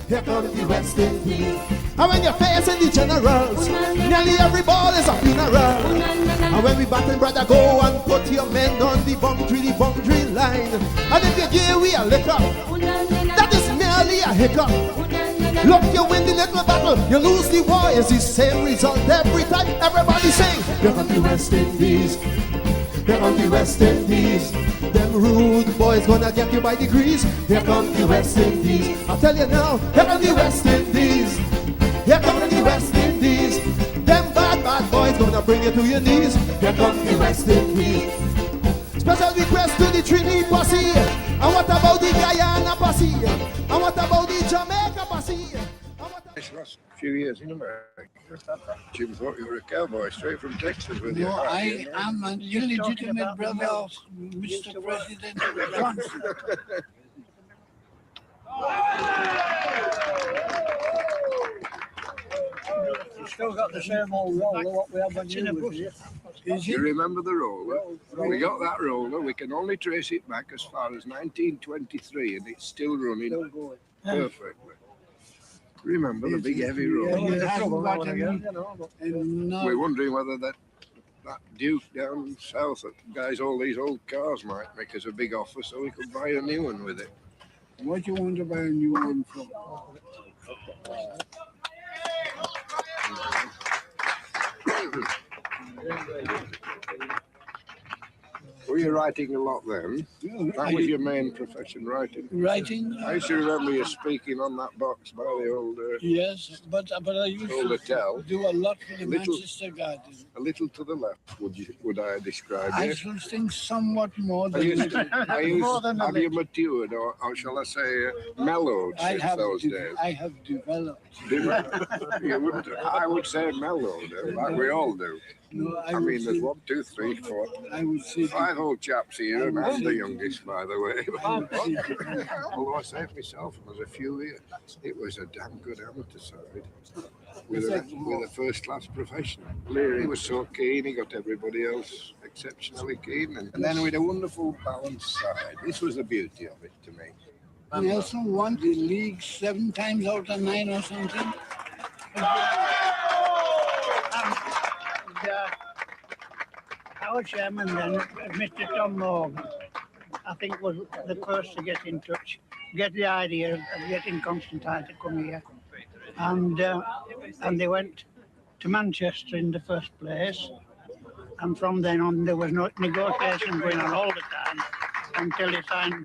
here come the West Indies. And when you're facing the generals, nearly every ball is a funeral. And when we batting, brother, go and put your men on the boundary line. And if you give we a liquor, that is merely a hiccup. Look, you win the little battle, you lose the war, it's the same result every time. Everybody sing, here come the West Indies, here come the West Indies. Them rude boys gonna get you by degrees. Here come the West Indies, I tell you now, here come the West Indies, here come the West Indies. Them bad boys gonna bring you to your knees. Here come the West Indies. Special request to the Trinity posse. And what about the Guyana posse? And what about the Jamaica posse? This last few years in America, Jim thought you were a cowboy straight from Texas with your hat. I am an illegitimate brother of Mr. President Johnson. You still got the same old roller what we have when you was here. You remember the roller? We got that roller. We can only trace it back as far as 1923, and it's still running perfectly. Remember the big heavy roller? We're wondering whether that Duke down south that buys all these old cars might make us a big offer so we could buy a new one with it. What do you want to buy a new one from? Were you writing a lot then? That was your main profession, writing? Writing? I used to remember you speaking on that box by the old... yes, but I used to do a lot for the Manchester Garden. A little to the left, would I describe I it? should think somewhat more than have you matured, or shall I say, mellowed since those days? I have developed. You wouldn't, I would say mellowed, like we all do. No, I mean, there's 1, 2, 3, 4. I would say 5 old chaps here, and I'm the youngest, by the way. Although I say it myself, there was a few here. It was a damn good amateur side with a first-class professional. Leary was so keen, he got everybody else exceptionally keen. And then with a wonderful balanced side. This was the beauty of it to me. Nelson won the league 7 times out of 9 or something. Our chairman then, Mr. Tom Morgan, I think was the first to get in touch, get the idea of getting Constantine to come here. And they went to Manchester in the first place. And from then on, there was no negotiation going on all the time until he signed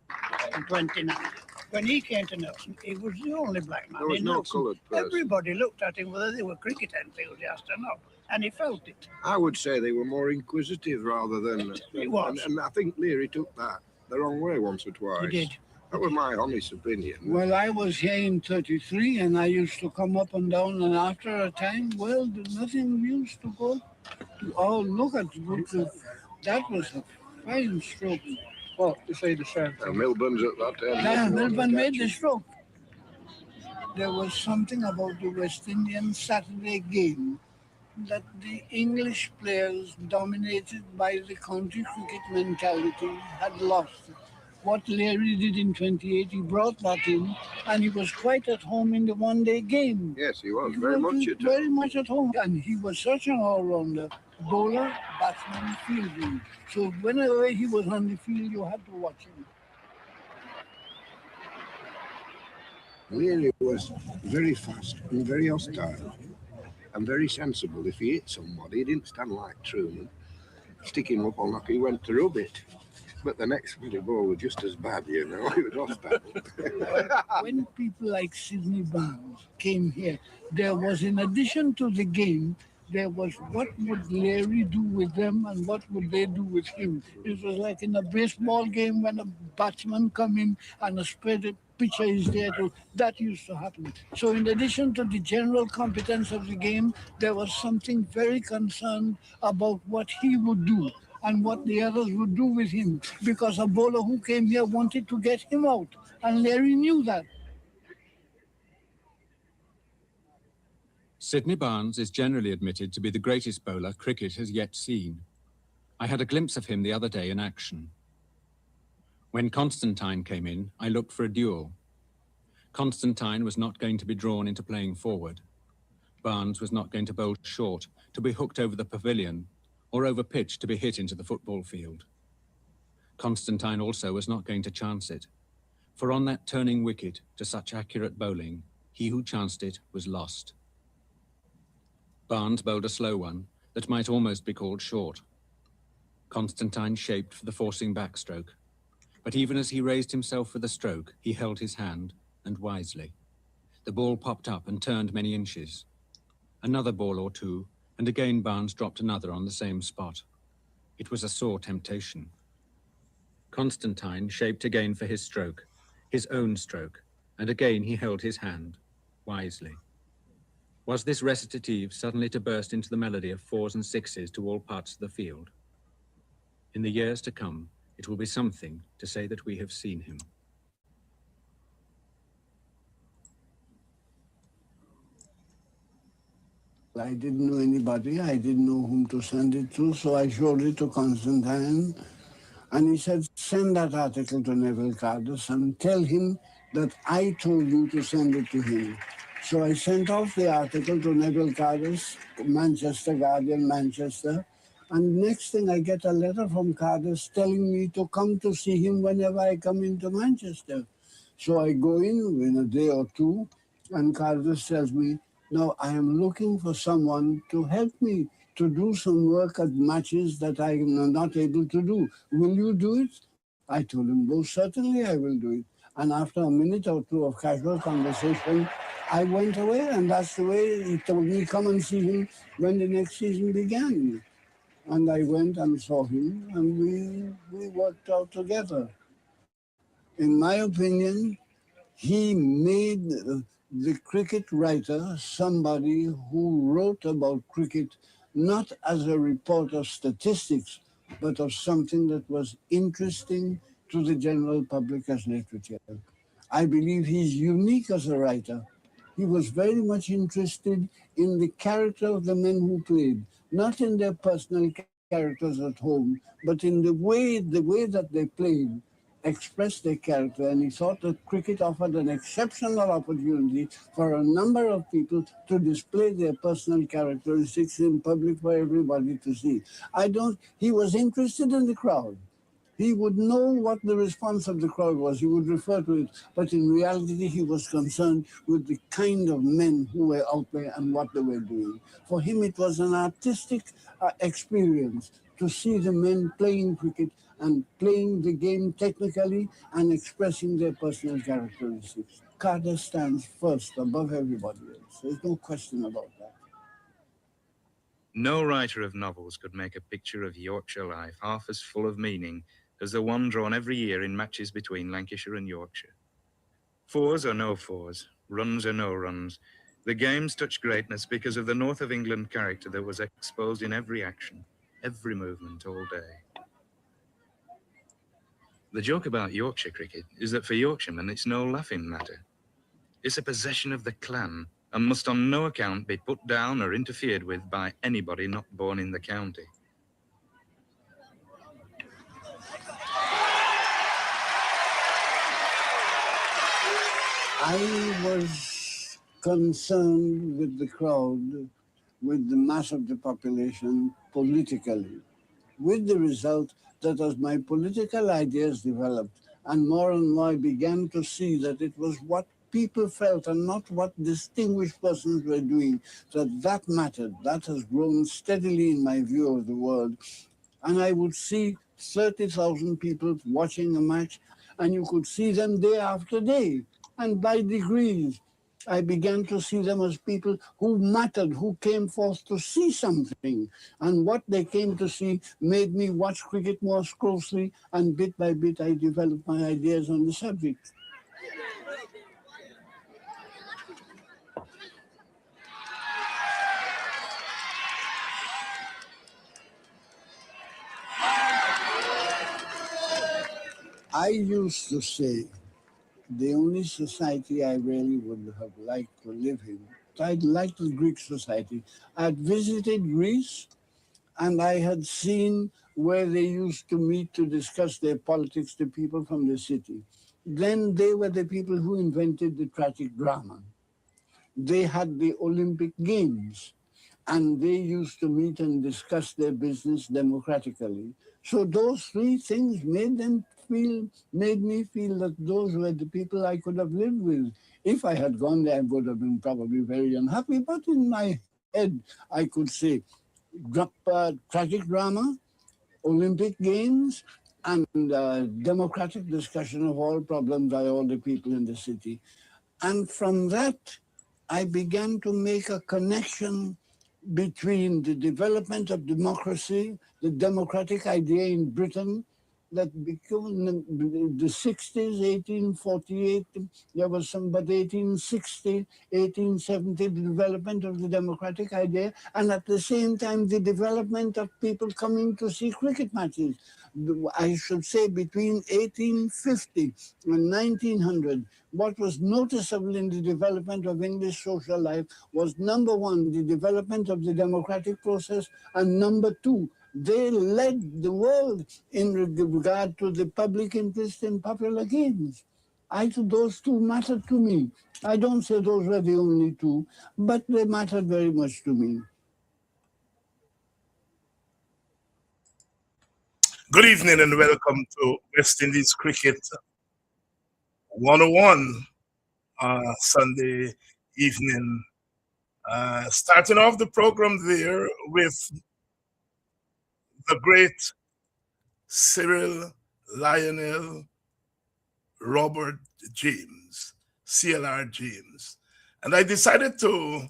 in 29. When he came to Nelson, he was the only black man. There was no coloured person. Everybody looked at him whether they were cricket enthusiasts or not. And he felt it. I would say they were more inquisitive rather than... It was. And I think Leary took that the wrong way once or twice. He did. That was my honest opinion. Well, I was here in 33 and I used to come up and down, and after a time, well, nothing used to go. Oh, look at it. That was a fine stroke. Well, to say the same. Milburn's at that end. Yeah, Milburn made the stroke. There was something about the West Indian Saturday game that the English players, dominated by the county cricket mentality, had lost. What Leary did in 28, he brought that in, and he was quite at home in the one-day game. Yes, he was very much at home. Very much at home. And he was such an all-rounder, bowler, batsman, fielding. So whenever he was on the field, you had to watch him. Leary was very fast and very hostile and very sensible. If he hit somebody, he didn't stand like Truman, stick him up or knock, he went to rub it. But the next ball was just as bad, you know, he was hostile. When people like Sidney Barnes came here, there was, in addition to the game, there was what would Leary do with them and what would they do with him. It was like in a baseball game when a batsman come in and a spread pitcher is there too. That used to happen. So in addition to the general competence of the game, there was something very concerned about what he would do and what the others would do with him, because a bowler who came here wanted to get him out, and Leary knew that. Sidney Barnes is generally admitted to be the greatest bowler cricket has yet seen. I had a glimpse of him the other day in action. When Constantine came in, I looked for a duel. Constantine was not going to be drawn into playing forward. Barnes was not going to bowl short, to be hooked over the pavilion, or over pitch to be hit into the football field. Constantine also was not going to chance it, for on that turning wicket to such accurate bowling, he who chanced it was lost. Barnes bowled a slow one that might almost be called short. Constantine shaped for the forcing backstroke, but even as he raised himself for the stroke, he held his hand, and wisely. The ball popped up and turned many inches. Another ball or two, and again Barnes dropped another on the same spot. It was a sore temptation. Constantine shaped again for his stroke, his own stroke, and again he held his hand, wisely. Was this recitative suddenly to burst into the melody of fours and sixes to all parts of the field? In the years to come, it will be something to say that we have seen him. I didn't know anybody, I didn't know whom to send it to, so I showed it to Constantine, and he said, send that article to Neville Cardus and tell him that I told you to send it to him. So I sent off the article to Neville Cardus, Manchester Guardian, Manchester, and next thing I get a letter from Cardus telling me to come to see him whenever I come into Manchester. So I go in a day or two, and Cardus tells me, now I am looking for someone to help me to do some work at matches that I am not able to do. Will you do it? I told him, most certainly I will do it. And after a minute or two of casual conversation, I went away, and that's the way he told me, come and see him when the next season began. And I went and saw him, and we worked out together. In my opinion, he made the cricket writer somebody who wrote about cricket not as a report of statistics, but of something that was interesting to the general public as literature. I believe he's unique as a writer. He was very much interested in the character of the men who played, not in their personal characters at home, but in the way that they played expressed their character, and he thought that cricket offered an exceptional opportunity for a number of people to display their personal characteristics in public for everybody to see. He was interested in the crowd. He would know what the response of the crowd was. He would refer to it, but in reality, he was concerned with the kind of men who were out there and what they were doing. For him, it was an artistic experience to see the men playing cricket and playing the game technically and expressing their personal characteristics. Cardus stands first above everybody else. There's no question about that. No writer of novels could make a picture of Yorkshire life half as full of meaning as the one drawn every year in matches between Lancashire and Yorkshire. Fours or no fours, runs or no runs, the games touched greatness because of the North of England character that was exposed in every action, every movement all day. The joke about Yorkshire cricket is that for Yorkshiremen it's no laughing matter. It's a possession of the clan and must on no account be put down or interfered with by anybody not born in the county. I was concerned with the crowd, with the mass of the population politically, with the result that as my political ideas developed and more I began to see that it was what people felt and not what distinguished persons were doing, that mattered. That has grown steadily in my view of the world. And I would see 30,000 people watching a match, and you could see them day after day. And by degrees, I began to see them as people who mattered, who came forth to see something. And what they came to see made me watch cricket more closely, and bit by bit I developed my ideas on the subject. I used to say the only society I really would have liked to live in, I liked the Greek society. I had visited Greece, and I had seen where they used to meet to discuss their politics to people from the city. then they were the people who invented the tragic drama. They had the Olympic Games, and they used to meet and discuss their business democratically. So those three things made me feel that those were the people I could have lived with. If I had gone there, I would have been probably very unhappy, but in my head, I could say tragic drama, Olympic Games, and democratic discussion of all problems by all the people in the city. And from that, I began to make a connection between the development of democracy, the democratic idea in Britain, that became the 60s, 1848, there was some, but 1860, 1870, the development of the democratic idea, and at the same time, the development of people coming to see cricket matches. I should say between 1850 and 1900, what was noticeable in the development of English social life was, number one, the development of the democratic process, and number two, they led the world in regard to the public interest in popular games. Those two mattered to me. I don't say those were the only two, but they mattered very much to me. Good evening and welcome to West Indies Cricket 101 Sunday evening. Starting off the program there with the great Cyril Lionel Robert James, CLR James. And I decided to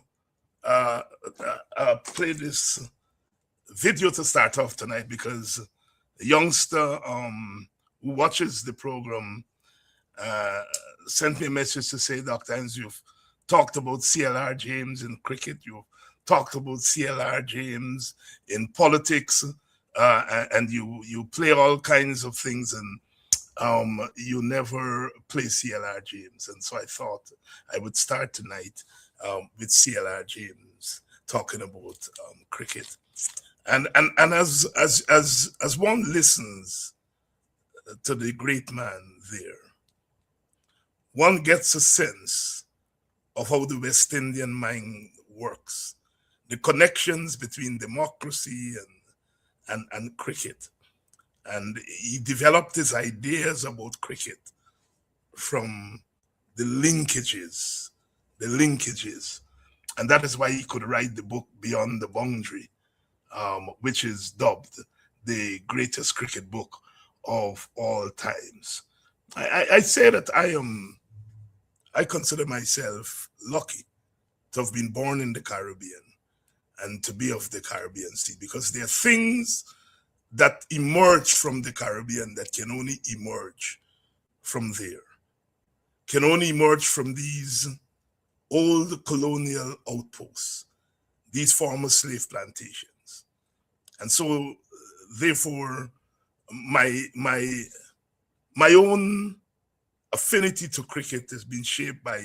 play this video to start off tonight because a youngster who watches the program sent me a message to say, Dr. Hines, you've talked about CLR James in cricket, you've talked about CLR James in politics, and you play all kinds of things, and you never play CLR James. And so I thought I would start tonight with CLR James talking about cricket. And as one listens to the great man there, one gets a sense of how the West Indian mind works, the connections between democracy and cricket. And he developed his ideas about cricket from the linkages. And that is why he could write the book Beyond the Boundary, which is dubbed the greatest cricket book of all times. I say that I consider myself lucky to have been born in the Caribbean and to be of the Caribbean Sea, because there are things that emerge from the Caribbean that can only emerge from there, can only emerge from these old colonial outposts, these former slave plantations. And so, therefore, my own affinity to cricket has been shaped by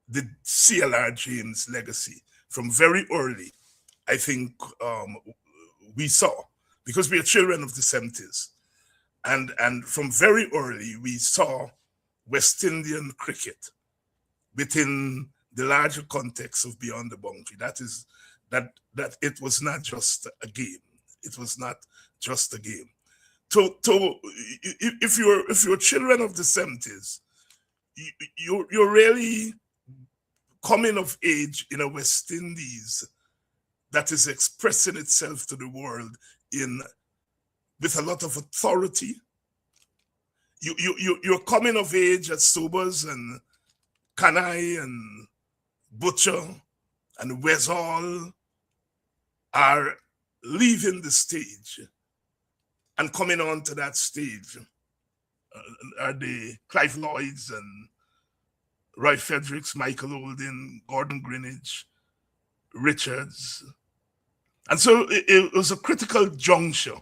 the CLR James legacy from very early. I think we saw, because we are children of the 70s, and from very early we saw West Indian cricket within the larger context of Beyond the Boundary. That is that it was not just a game. It was not just a game. So if you're children of the 70s, you're really coming of age in a West Indies that is expressing itself to the world with a lot of authority. You're coming of age as Sobers and Kanai and Butcher and Wesall are leaving the stage and coming onto that stage are the Clive Lloyds and Roy Fredericks, Michael Olding, Gordon Greenidge, Richards. And so it was a critical juncture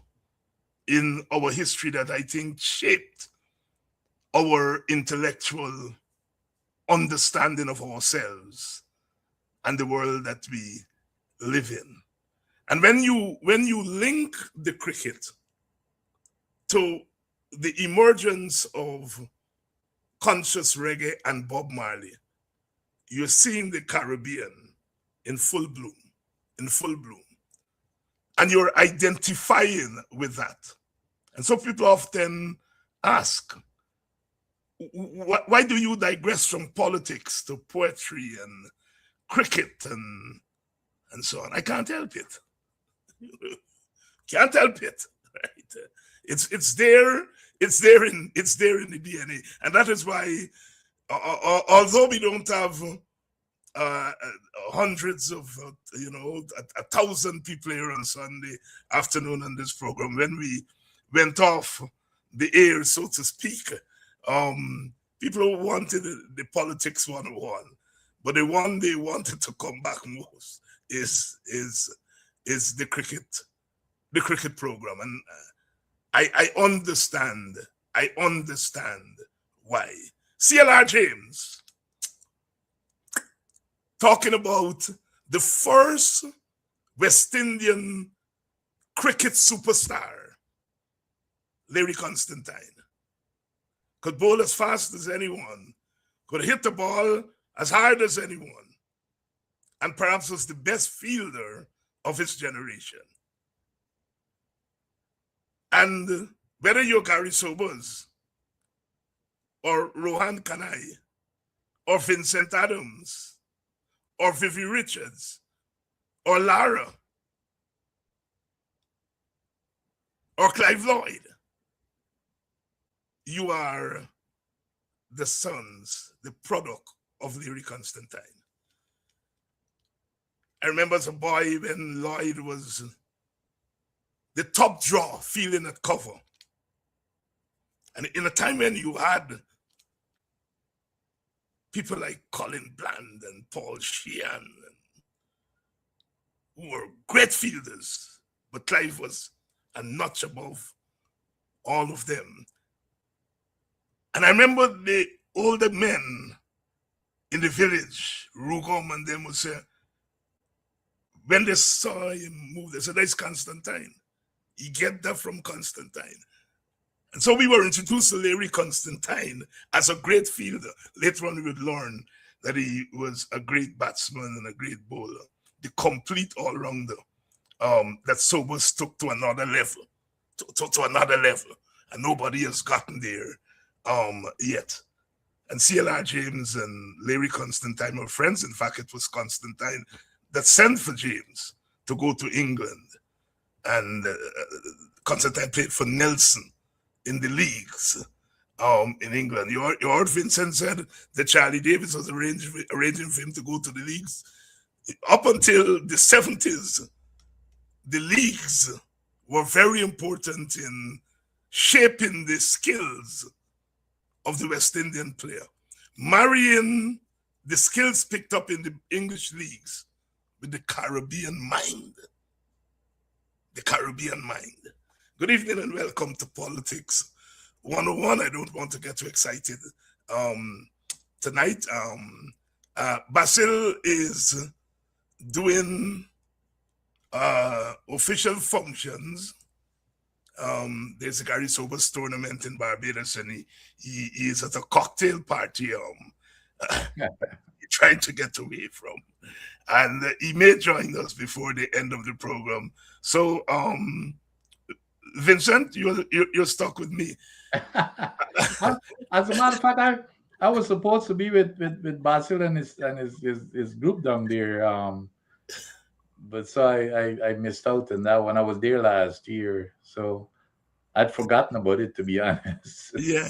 in our history that I think shaped our intellectual understanding of ourselves and the world that we live in. And when you link the cricket to the emergence of conscious reggae and Bob Marley, you're seeing the Caribbean in full bloom, and you're identifying with that. And so people often ask, why do you digress from politics to poetry and cricket and so on? I can't help it. Can't help it. Right? It's there in the DNA, and that is why, although we don't have hundreds of 1,000 people here on Sunday afternoon on this program, when we went off the air, so to speak, people wanted the politics 101, but the one they wanted to come back most is the cricket program. And I understand why. CLR James talking about the first West Indian cricket superstar, Larry Constantine, could bowl as fast as anyone, could hit the ball as hard as anyone, and perhaps was the best fielder of his generation. And whether you're Gary Sobers, or Rohan Kanai, or Vincent Adams, or Vivi Richards, or Lara, or Clive Lloyd, you are the sons, the product of Larry Constantine. I remember as a boy when Lloyd was the top draw, fielding at cover. And in a time when you had people like Colin Bland and Paul Sheehan, who were great fielders, but Clive was a notch above all of them. And I remember the older men in the village, Rugom and them, would say, when they saw him move, they said, "That's Constantine. You get that from Constantine." And so we were introduced to Larry Constantine as a great fielder. Later on, we would learn that he was a great batsman and a great bowler, the complete all-rounder that Sobers took to another level, to another level, and nobody has gotten there yet. And CLR James and Larry Constantine were friends. In fact, it was Constantine that sent for James to go to England. And Constantine played for Nelson in the leagues in England. You heard Vincent said that Charlie Davis was arranging for him to go to the leagues. Up until the 70s, the leagues were very important in shaping the skills of the West Indian player, marrying the skills picked up in the English leagues with the Caribbean mind. The Caribbean mind. Good evening and welcome to Politics 101. I don't want to get too excited tonight. Basil is doing official functions. There's a Gary Sobers tournament in Barbados, and he is at a cocktail party trying to get away from. And he may join us before the end of the program. So, Vincent, you're stuck with me. As a matter of fact, I was supposed to be with Basil and his group down there, but so I missed out on that when I was there last year. So I'd forgotten about it, to be honest. Yeah,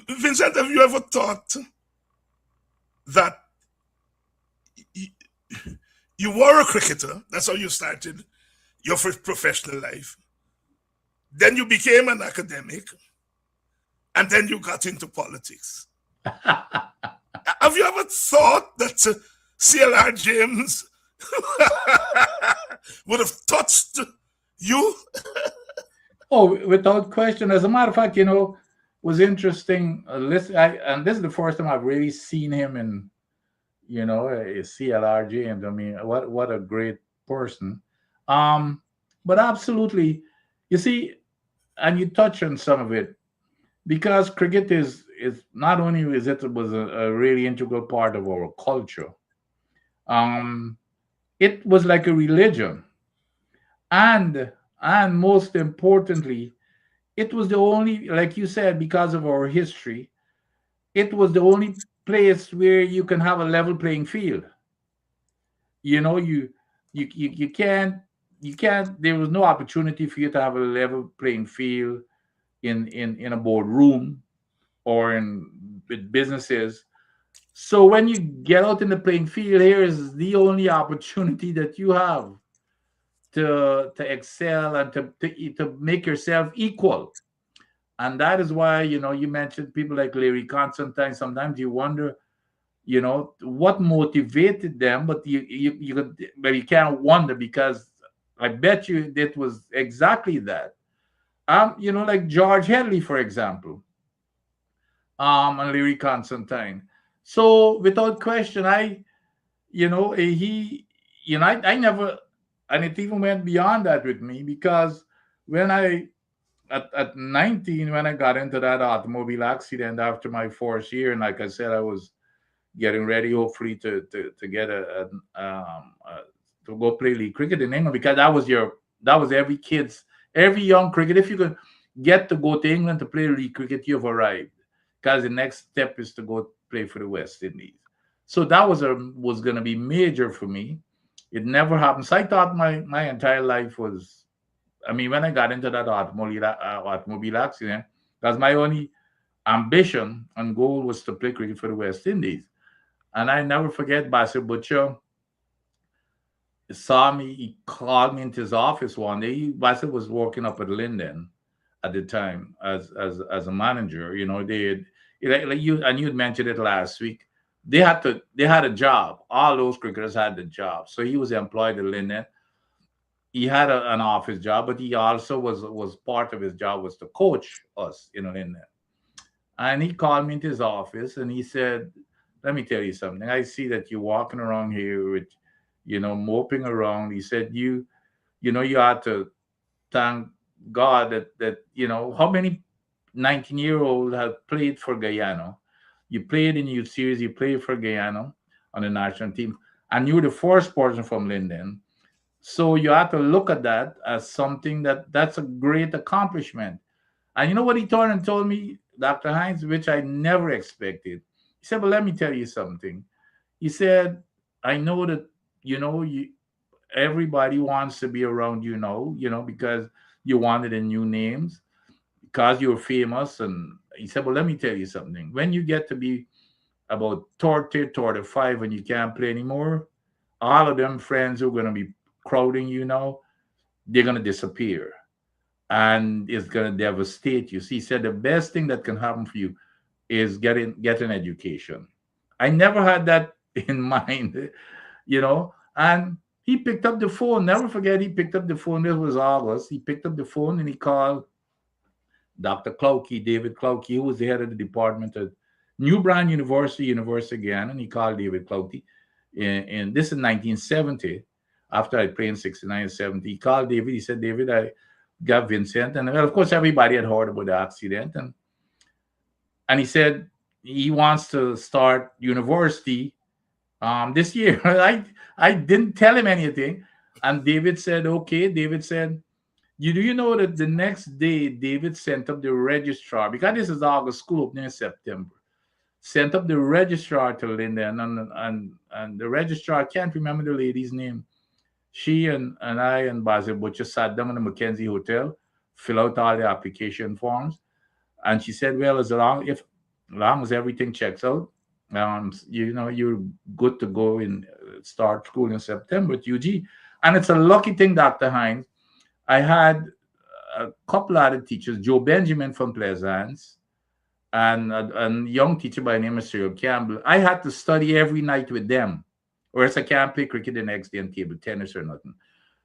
Vincent, have you ever thought that you were a cricketer? That's how you started your first professional life. Then you became an academic, and then you got into politics. Have you ever thought that CLR James would have touched you? Oh, without question. As a matter of fact, was interesting. And this is the first time I've really seen him in, CLR James. I mean, what a great person. But absolutely, you see, and you touch on some of it, because cricket is it's not only is it was a really integral part of our culture. Um, it was like a religion, and most importantly, it was the only, like you said, because of our history, it was the only place where you can have a level playing field. You know, you can't, there was no opportunity for you to have a level playing field in a boardroom or in with businesses. So when you get out in the playing field, here is the only opportunity that you have to excel and to make yourself equal. And that is why, you mentioned people like Larry Constantine. Sometimes you wonder, what motivated them, but you could, but you can't wonder, because I bet you it was exactly that. Like George Headley, for example, and Larry Constantine. So without question, he, I never, and it even went beyond that with me, because when at 19, when I got into that automobile accident after my fourth year, and like I said, I was getting ready, hopefully, to get to go play league cricket in England, because that was every young cricket. If you could get to go to England to play league cricket, you've arrived, because the next step is to go play for the West Indies. So that was going to be major for me. It never happened. So I thought my entire life was, I mean, when I got into that automobile accident, that's my only ambition and goal, was to play cricket for the West Indies. And I never forget, Basil Butcher saw me. He called me into his office one day. Basil was working up at Linden at the time as a manager. Like you, and you'd mentioned it last week. They had a job. All those cricketers had the job. So he was employed at Linden. He had an office job, but he also was part of his job was to coach us in Linden. And he called me into his office and he said, "Let me tell you something. I see that you're walking around here with, moping around." He said, you ought to thank God that how many 19-year-olds have played for Guyana. You played in youth series, you played for Guyana on the national team, and you were the first person from Linden. So you have to look at that as something that's a great accomplishment. And you know what he turned and told me, Dr. Hines, which I never expected. He said, "Well, let me tell you something." He said, "I know that, everybody wants to be around because you wanted a new names, because you're famous." And he said, "Well, let me tell you something. When you get to be about 30, 35 and you can't play anymore, all of them friends who are going to be crowding they're going to disappear. And it's going to devastate you." So he said, "The best thing that can happen for you is get an education." I never had that in mind, And he picked up the phone. Never forget, he picked up the phone. This was August. He picked up the phone and he called Dr. Clouky, David Clouky, who was the head of the department at New Brand University again. And he called David Clouky. And this is 1970, after I played in 69 and 70. He called David. He said, "David, I got Vincent." And well, of course, everybody had heard about the accident. And he said he wants to start university this year. I didn't tell him anything. And David said, "Okay." David said, you know that the next day, David sent up the registrar, because this is August, school opening in September, sent up the registrar to Linden. And the registrar, I can't remember the lady's name. She and I and Basil Butcher sat down in the Mackenzie Hotel, fill out all the application forms. And she said, "Well, as long as everything checks out, you're good to go and start school in September at UG." And it's a lucky thing, Dr. Hines, I had a couple other teachers, Joe Benjamin from Pleasance, and a young teacher by the name of Cyril Campbell. I had to study every night with them, or else I can't play cricket the next day and table tennis or nothing.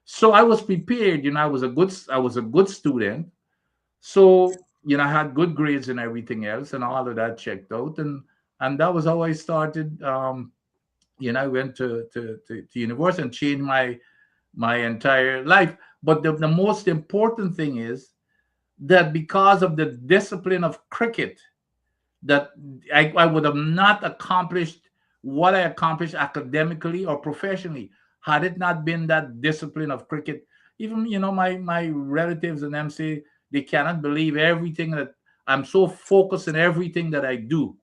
So I was prepared. I was a good student. So I had good grades and everything else, and all of that checked out, and that was how I started. I went to university and changed my entire life. But the most important thing is that because of the discipline of cricket, that I would have not accomplished what I accomplished academically or professionally had it not been that discipline of cricket. Even, my relatives and them say they cannot believe everything that I'm so focused in everything that I do.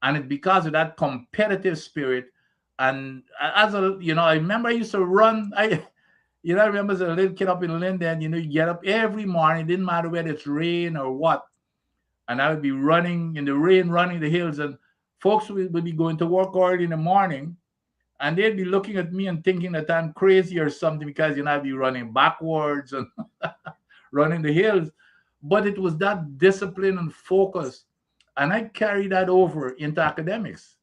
And it's because of that competitive spirit. And as a, I remember I used to run. I remember as a little kid up in Linden, you get up every morning, didn't matter whether it's rain or what. And I would be running in the rain, running the hills. And folks would be going to work early in the morning. And they'd be looking at me and thinking that I'm crazy or something because, I'd be running backwards and running the hills. But it was that discipline and focus. And I carried that over into academics.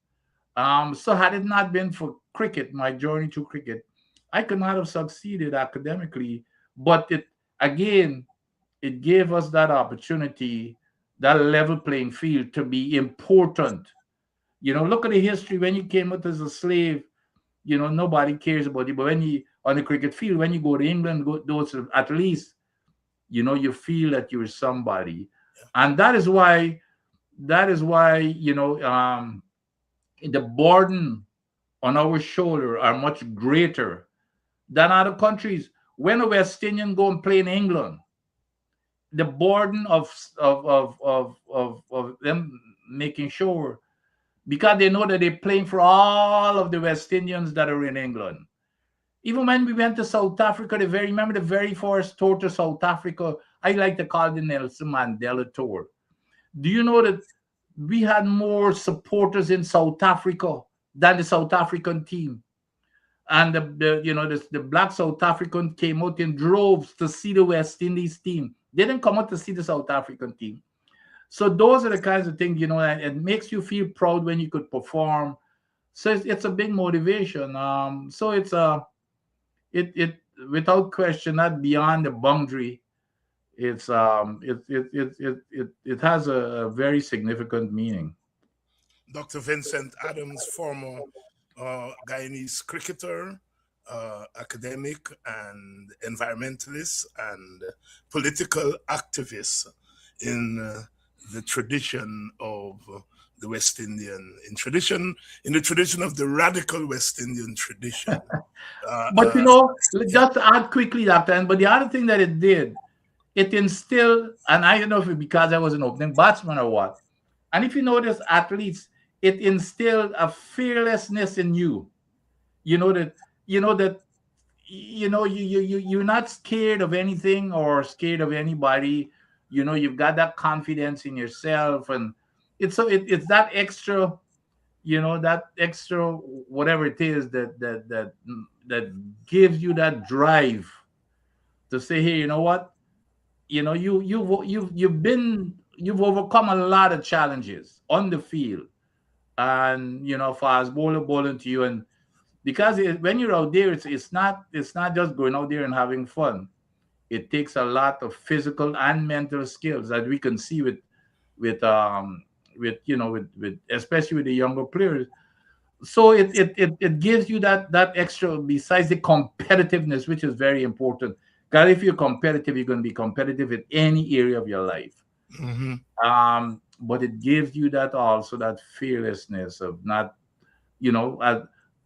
So had it not been for cricket, my journey through cricket, I could not have succeeded academically. But it gave us that opportunity, that level playing field to be important. Look at the history. When you came out as a slave, nobody cares about you. But when you on the cricket field, when you go to England, those at least, you feel that you're somebody. And that is why, the burden on our shoulder are much greater than other countries. When a West Indian go and play in England, the burden of them making sure, because they know that they're playing for all of the West Indians that are in England. Even when we went to South Africa, remember the very first tour to South Africa, I like to call it the Nelson Mandela Tour. Do you know that we had more supporters in South Africa than the South African team? And the black South African came out in droves to see the West Indies team. They didn't come out to see the South African team. So those are the kinds of things, it makes you feel proud when you could perform. So it's a big motivation. So it's it without question, not beyond the boundary. It has a very significant meaning. Dr. Vincent Adams, former Guyanese cricketer, academic and environmentalist and political activist in the tradition of the West Indian, in the tradition of the radical West Indian tradition. But just to add quickly, Dr. But the other thing that it did, it instilled, and I don't know if it's because I was an opening batsman or what, and if you notice athletes, it instilled a fearlessness in you. You're not scared of anything or scared of anybody. You've got that confidence in yourself, and it's that extra, that extra whatever it is that gives you that drive to say, hey, you know what, you've overcome a lot of challenges on the field, and fast bowling to you, and because when you're out there, it's not just going out there and having fun. It takes a lot of physical and mental skills that we can see with especially with the younger players. So it gives you that extra, besides the competitiveness, which is very important. Because if you're competitive, you're going to be competitive in any area of your life. Mm-hmm. But it gives you that also, that fearlessness of not,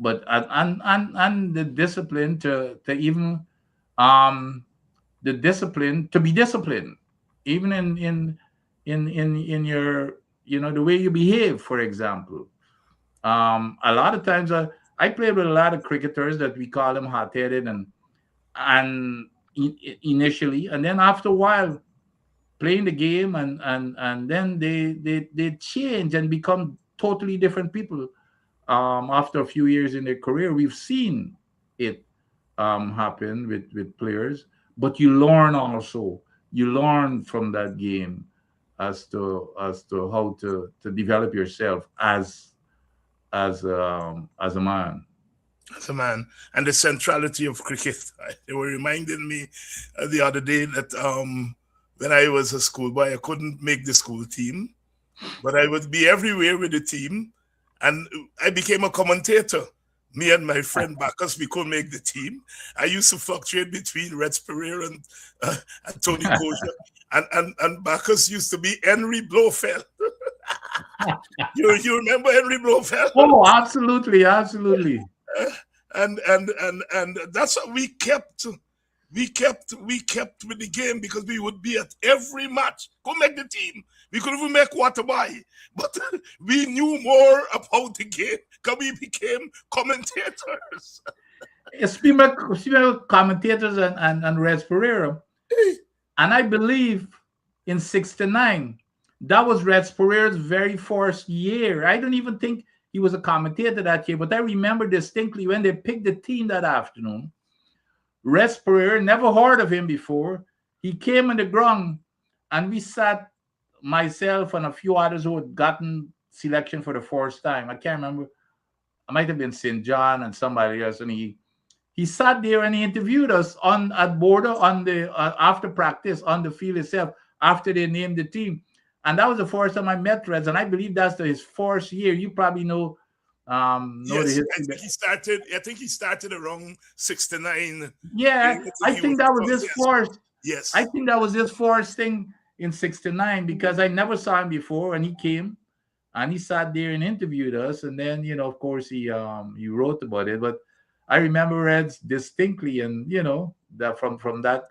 but and the discipline to even the discipline to be disciplined, even in your the way you behave. For example, a lot of times I played with a lot of cricketers that we call them hot-headed and initially, and then after a while playing the game and then they change and become totally different people. After a few years in their career, we've seen it happen with players. But you learn also. You learn from that game as to how to develop yourself as a man. As a man, and the centrality of cricket. They were reminding me the other day that when I was a schoolboy, I couldn't make the school team, but I would be everywhere with the team, and I became a commentator. Me and my friend Bacchus, we couldn't make the team. I used to fluctuate between Reds Pereira and Tony Kosher, and Bacchus used to be Henry Blofeld. You remember Henry Blofeld? Oh, absolutely, absolutely. And that's what we kept with the game, because we would be at every match. Go make the team. We couldn't even make Waterbury, but we knew more about the game because we became commentators. Speaking of commentators and Res Pereira, and I believe in '69, that was Res Pereira's very first year. I don't even think he was a commentator that year, but I remember distinctly when they picked the team that afternoon. Res Pereira, never heard of him before. He came on the ground, and we sat, myself and a few others who had gotten selection for the first time. I can't remember. I might have been St. John and somebody else, and he sat there and he interviewed us at border on the after practice on the field itself after they named the team, and that was the first time I met Reds, and I believe that's his first year. You probably know. Yes, I think he started around '69. Yeah, I think that was his first. Yes, I think that was his first thing in '69 because I never saw him before, and he came and he sat there and interviewed us, and then of course he wrote about it. But I remember Reds distinctly, and that from that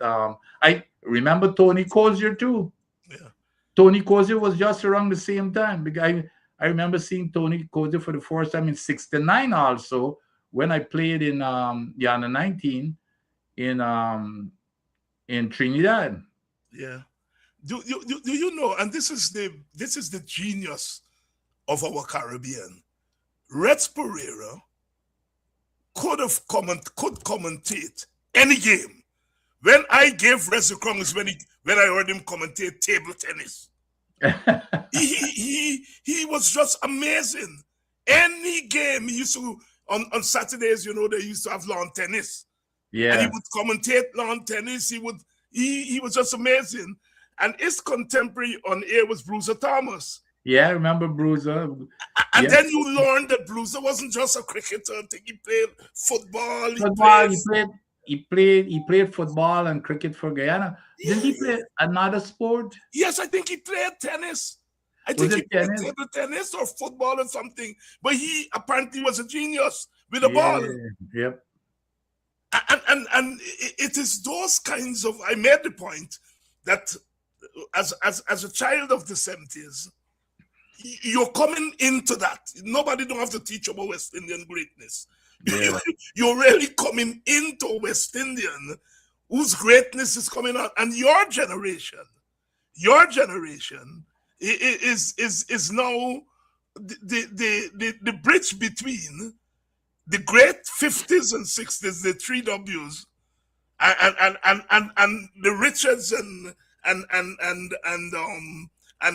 I remember Tony Cozier too. Yeah, Tony Cozier was just around the same time because I remember seeing Tony Cozier for the first time in '69 also when I played in the under 19 in Trinidad. Yeah. Do you know? And this is the genius of our Caribbean. Reds Pereira could commentate any game. When I gave Reds the Crumbs, when I heard him commentate table tennis, he was just amazing. Any game he used to on Saturdays, they used to have lawn tennis. Yeah, and he would commentate lawn tennis. He was just amazing. And his contemporary on air was Bruiser Thomas. Yeah, I remember Bruiser. And then you learned that Bruiser wasn't just a cricketer. I think he played football. He played football and cricket for Guyana. Did he play another sport? Yes, I think he played tennis. I think he played table tennis or football or something. But he apparently was a genius with a ball. Yep. And it is those kinds of. I made the point that as a child of the 70s, you're coming into that. Nobody don't have to teach about West Indian greatness. Yeah. You're really coming into West Indian, whose greatness is coming out, and your generation is now the bridge between the great 50s and 60s, the 3 Ws, and the Richards and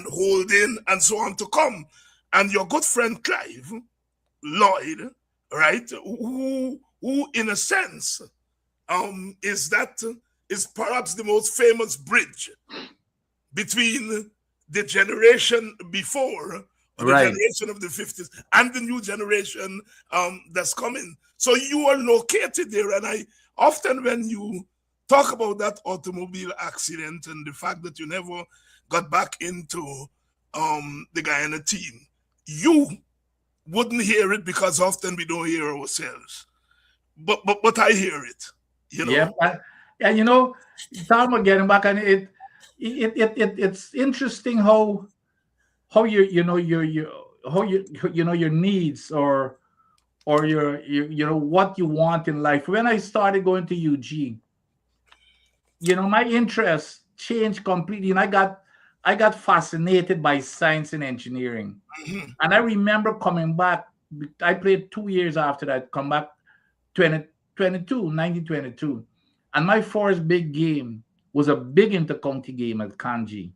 Holding and so on to come, and your good friend Clive Lloyd, right? Who in a sense, is perhaps the most famous bridge between the generation before, or the generation of the 50s, and the new generation that's coming. So you are located there, and I often, when you talk about that automobile accident and the fact that you never got back into the Guyana team, you wouldn't hear it because often we don't hear ourselves. But I hear it, Yeah, talking about getting back, and it's interesting how your needs or your what you want in life. When I started going to UG, my interest changed completely, and I got fascinated by science and engineering. Mm-hmm. And I remember coming back. I played 2 years after that. Come back, 1922, and my first big game was a big intercounty game at Kanji.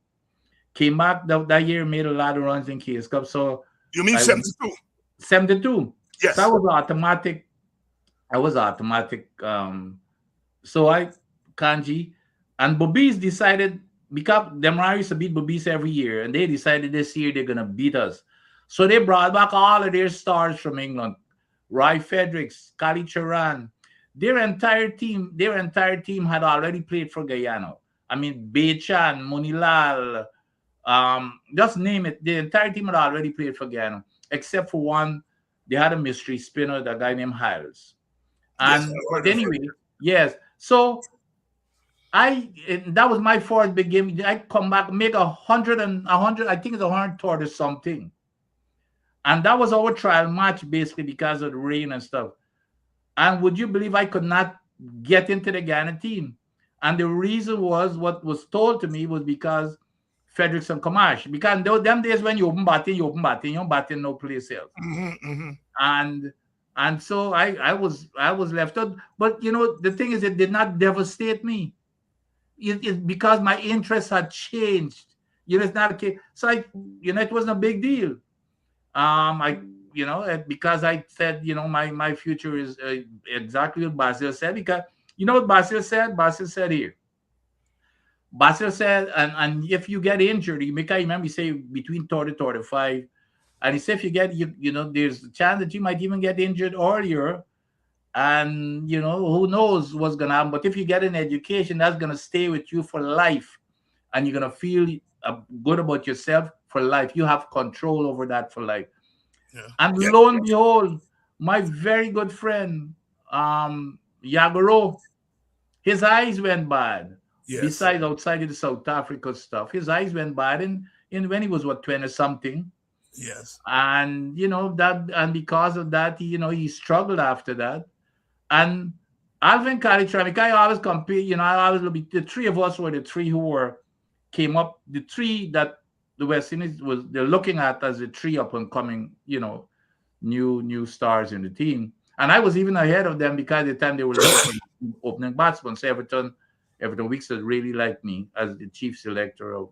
Came back that year, made a lot of runs in Case Cup. So you mean 72? 72. Yes. So I was automatic. So I Kanji and Bobby's decided, because Demar used to beat Bobby's every year, and they decided this year they're gonna beat us. So they brought back all of their stars from England. Roy Fredericks, Kali Charan. Their entire team had already played for Guyana. I mean, Bechan, Monilal, Just name it. The entire team had already played for Guyana, except for one. They had a mystery spinner, the guy named Hiles. And Yes, but anyway, yes. So that was my first big game. I come back, make 100. I think it's 130 or something. And that was our trial match basically because of the rain and stuff. And would you believe I could not get into the Ghana team? And the reason was what was told to me was because Fredrickson Kamash. Because them days when you open batting, you don't batting no place else. And so I was left out. But you know, the thing is, it did not devastate me. It's because my interests had changed. You know, it's not okay. So it wasn't a big deal. Because I said, my future is exactly what Basil said. Because you know what Basil said? Basil said here. Basil said, and if you get injured, you make I remember you say between 30 35. And he said if you get, there's a chance that you might even get injured earlier. And, who knows what's going to happen. But if you get an education, that's going to stay with you for life. And you're going to feel good about yourself for life. You have control over that for life. Yeah. And lo and behold, my very good friend, Yagoro, his eyes went bad. Yes. Besides outside of the South Africa stuff, his eyes went bad. And when he was, 20-something. Yes. And, and because of that, he struggled after that. And Alvin Kalitramic, I always compete, I always look at the three of us were the three who came up, the three that the West Indies they're looking at as the three up and coming, new stars in the team. And I was even ahead of them because at the time they were opening batsmen. So Everton Weeks really liked me as the chief selector of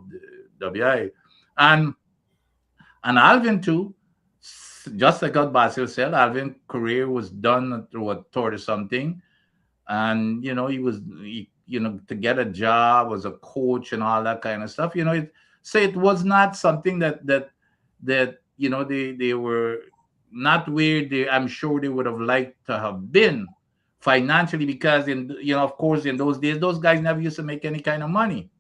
the WI. And Alvin too, just like what Basil said, Alvin's career was done through 30-something. And, to get a job as a coach and all that kind of stuff, it was not something that they were not where I'm sure they would have liked to have been financially, because of course in those days, those guys never used to make any kind of money.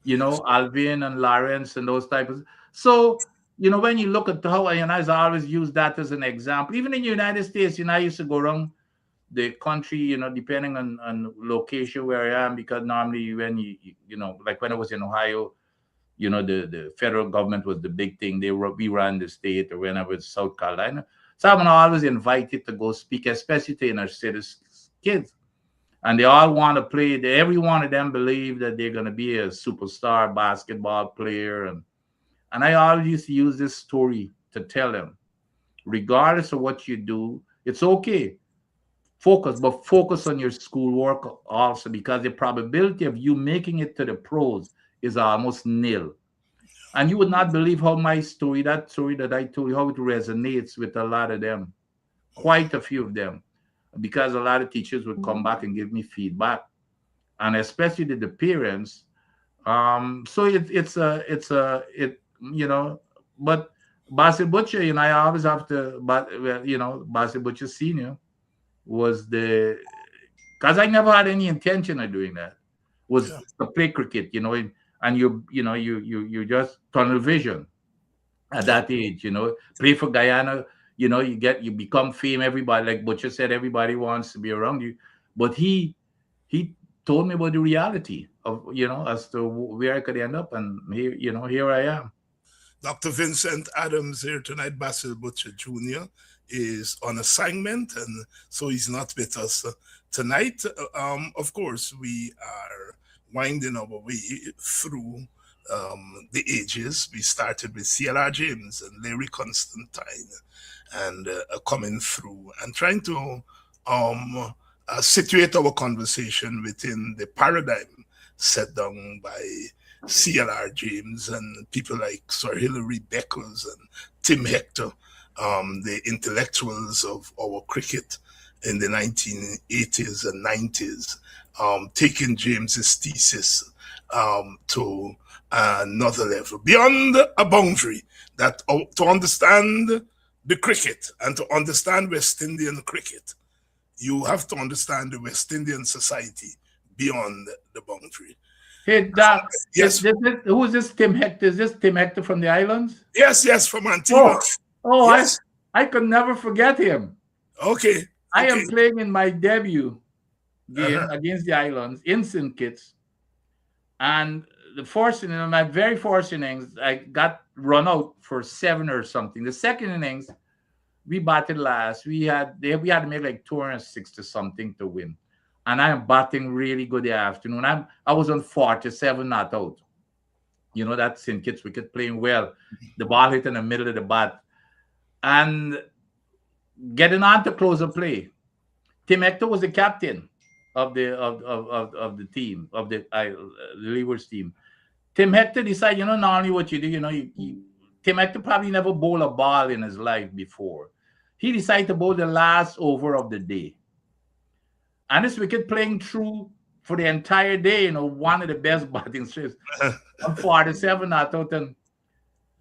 Alvin and Lawrence and those types. So, when you look at how, I always use that as an example. Even in the United States, I used to go around the country, depending on location where I am, because normally when like when I was in Ohio, the federal government was the big thing. We ran the state, or when I was South Carolina. So I'm always invited to go speak, especially to inner city kids. And they all want to play. Every one of them believe that they're going to be a superstar basketball player. And I always used to use this story to tell them, regardless of what you do, it's okay. But focus on your schoolwork also, because the probability of you making it to the pros is almost nil. And you would not believe how that story that I told you, how it resonates with a lot of them, quite a few of them, because a lot of teachers would come back and give me feedback, and especially the parents. So but Basil Butcher, I always have to, Basil Butcher Senior was because I never had any intention of doing that, was to play cricket, and you just tunnel vision at that age, play for Guyana, you become fame. Everybody, like Butcher said, everybody wants to be around you. But he told me about the reality of, as to where I could end up. And here I am. Dr. Vincent Adams here tonight. Basil Butcher Jr. is on assignment, and so he's not with us tonight. Of course, we are winding our way through the ages. We started with C.L.R. James and Larry Constantine, and coming through and trying to situate our conversation within the paradigm set down by C.L.R. James and people like Sir Hilary Beckles and Tim Hector, the intellectuals of our cricket in the 1980s and 90s, taking James's thesis to another level, beyond a boundary, that to understand the cricket and to understand West Indian cricket, you have to understand the West Indian society beyond the boundary. Hey, Yes. who is this Tim Hector? Is this Tim Hector from the islands? Yes, from Antigua. Yes. I could never forget him. Okay. I am playing in my debut game against the islands in St. Kitts. And the first inning, my very first innings, I got run out for 7 or something. The second innings, we batted last. We had to make like 206 to something to win. And I am batting really good the afternoon. I was on 47 not out. You know, that St. Kitts wicket playing well. The ball hit in the middle of the bat. And getting on to close the play. Tim Hector was the captain of the team, of the Leewards team. Tim Hector decided, normally what you do, Tim Hector probably never bowled a ball in his life before. He decided to bowl the last over of the day. And this wicket playing through for the entire day, one of the best batting strips. 47 not out. And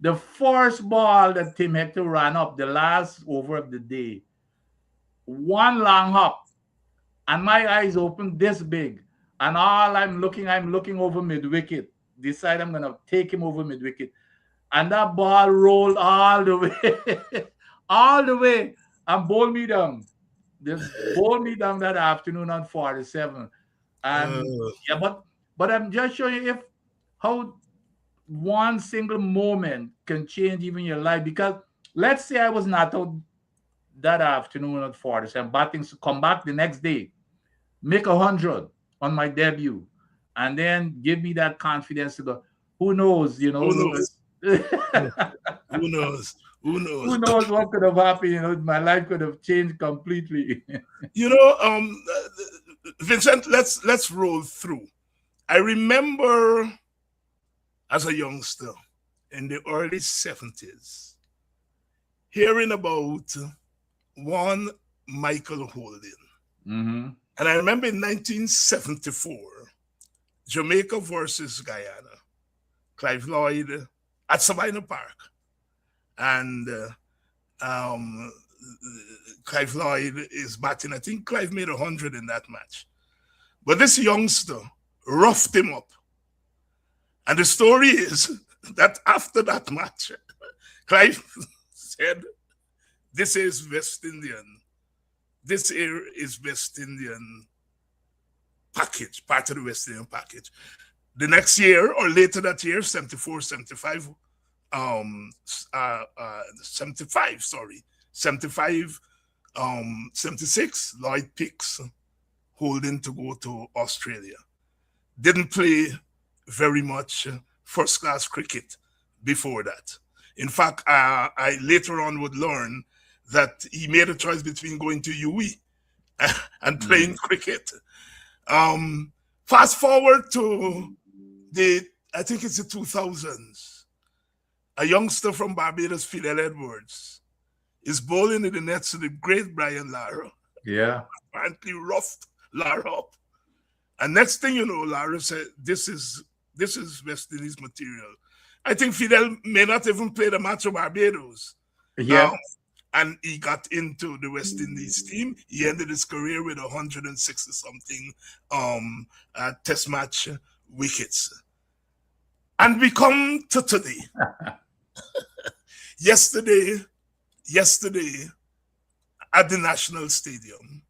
the first ball that Tim Hector ran up, the last over of the day, one long hop, and my eyes opened this big. And all I'm looking over mid-wicket. Decide I'm going to take him over mid-wicket. And that ball rolled all the way. All the way. And bowled me down. Just bowled me down that afternoon on 47. And but I'm just showing you how one single moment can change even your life. Because let's say I was not out that afternoon at 47, batting to come back the next day, make 100 on my debut, and then give me that confidence to go. Who knows? Who knows? Who knows? Who knows? Who knows what could have happened? My life could have changed completely. Vincent, let's roll through. I remember as a youngster in the early 70s hearing about one Michael Holding. Mm-hmm. And I remember in 1974, Jamaica versus Guyana, Clive Lloyd at Savannah Park. And Clive Lloyd is batting. I think Clive made 100 in that match. But this youngster roughed him up. And the story is that after that match, Clive said, "This is West Indian. This here is West Indian package, part of the West Indian package." The next year, or later that year, 74, 75, 76, Lloyd picks Holding to go to Australia. Didn't play very much first-class cricket before that. In fact, I later on would learn that he made a choice between going to UWE and playing cricket. Fast forward to I think it's the 2000s. A youngster from Barbados, Fidel Edwards, is bowling in the nets to the great Brian Lara. Yeah. Apparently roughed Lara up. And next thing you know, Lara said, this is West Indies material. I think Fidel may not even play the match of Barbados. Yeah. And he got into the West Indies team. He ended his career with 160-something test match wickets. And we come to today. Yesterday at the National Stadium,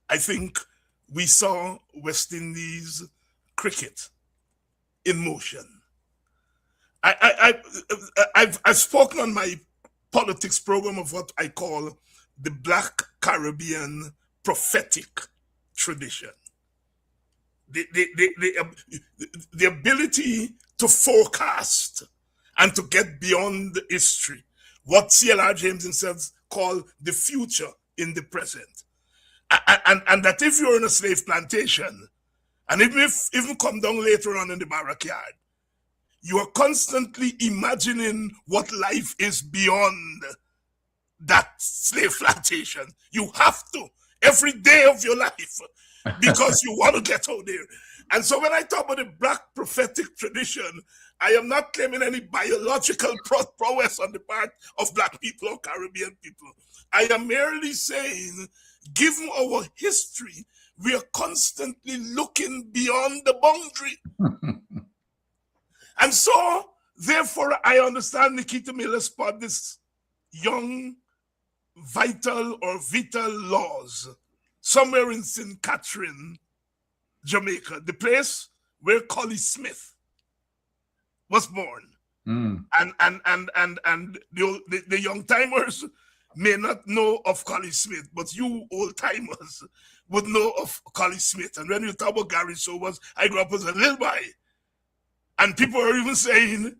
I think we saw West Indies cricket in motion. I've spoken on my politics program of what I call the Black Caribbean prophetic tradition. The ability to forecast and to get beyond the history, what C.L.R. James himself called the future in the present. And that if you're in a slave plantation, and even come down later on in the barrack yard, you are constantly imagining what life is beyond that slave plantation. You have to, every day of your life, because you want to get out there. And so when I talk about the Black prophetic tradition, I am not claiming any biological prowess on the part of Black people or Caribbean people. I am merely saying, given our history, we are constantly looking beyond the boundary. And so, therefore, I understand Nikita Miller spot this young, vital laws somewhere in St. Catherine, Jamaica, the place where Collie Smith was born. And the young timers may not know of Collie Smith, but you old timers would know of Collie Smith. And when you talk about Gary Sobers, I grew up as a little boy, and people were even saying,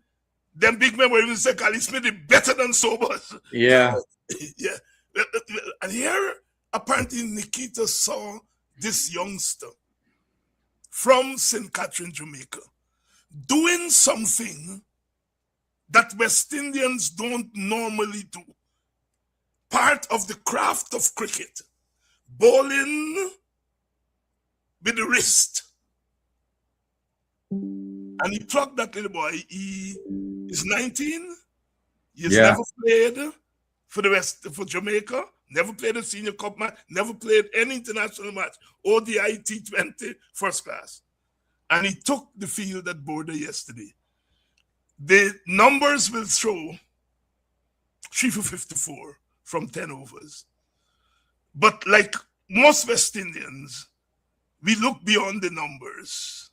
them big men were even saying Collie Smith is better than Sobers. Yeah. Yeah. And here, apparently, Nikita saw this youngster from St. Catherine, Jamaica, doing something that West Indians don't normally do. Part of the craft of cricket, bowling with the wrist. And he plucked that little boy. He is 19. He has never played for Jamaica, never played a senior cup match, never played any international match, ODI, T20, first class. And he took the field at Border yesterday. The numbers will show 3 for 54 from 10 overs. But like most West Indians, we look beyond the numbers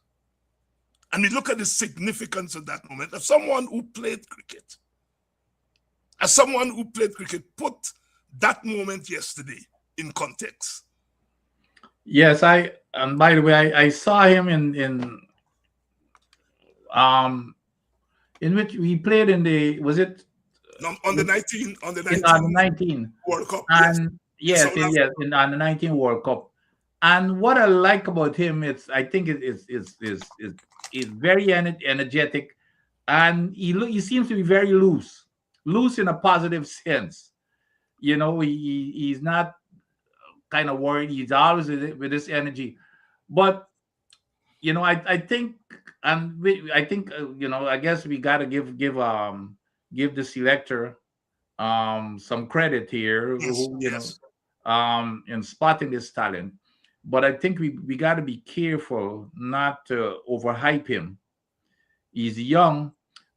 and we look at the significance of that moment. As someone who played cricket, put that moment yesterday in context. Yes, and by the way, I saw him in which we played in the, was it on the 19 World Cup? And yes, in the 19 World Cup. And what I like about him, I think is very energetic, and he seems to be very loose in a positive sense. You know, he's not kind of worried. He's always with this energy. But you know, I think you know, I guess we got to give the selector some credit here, in spotting this talent. But I think we got to be careful not to overhype him. He's young,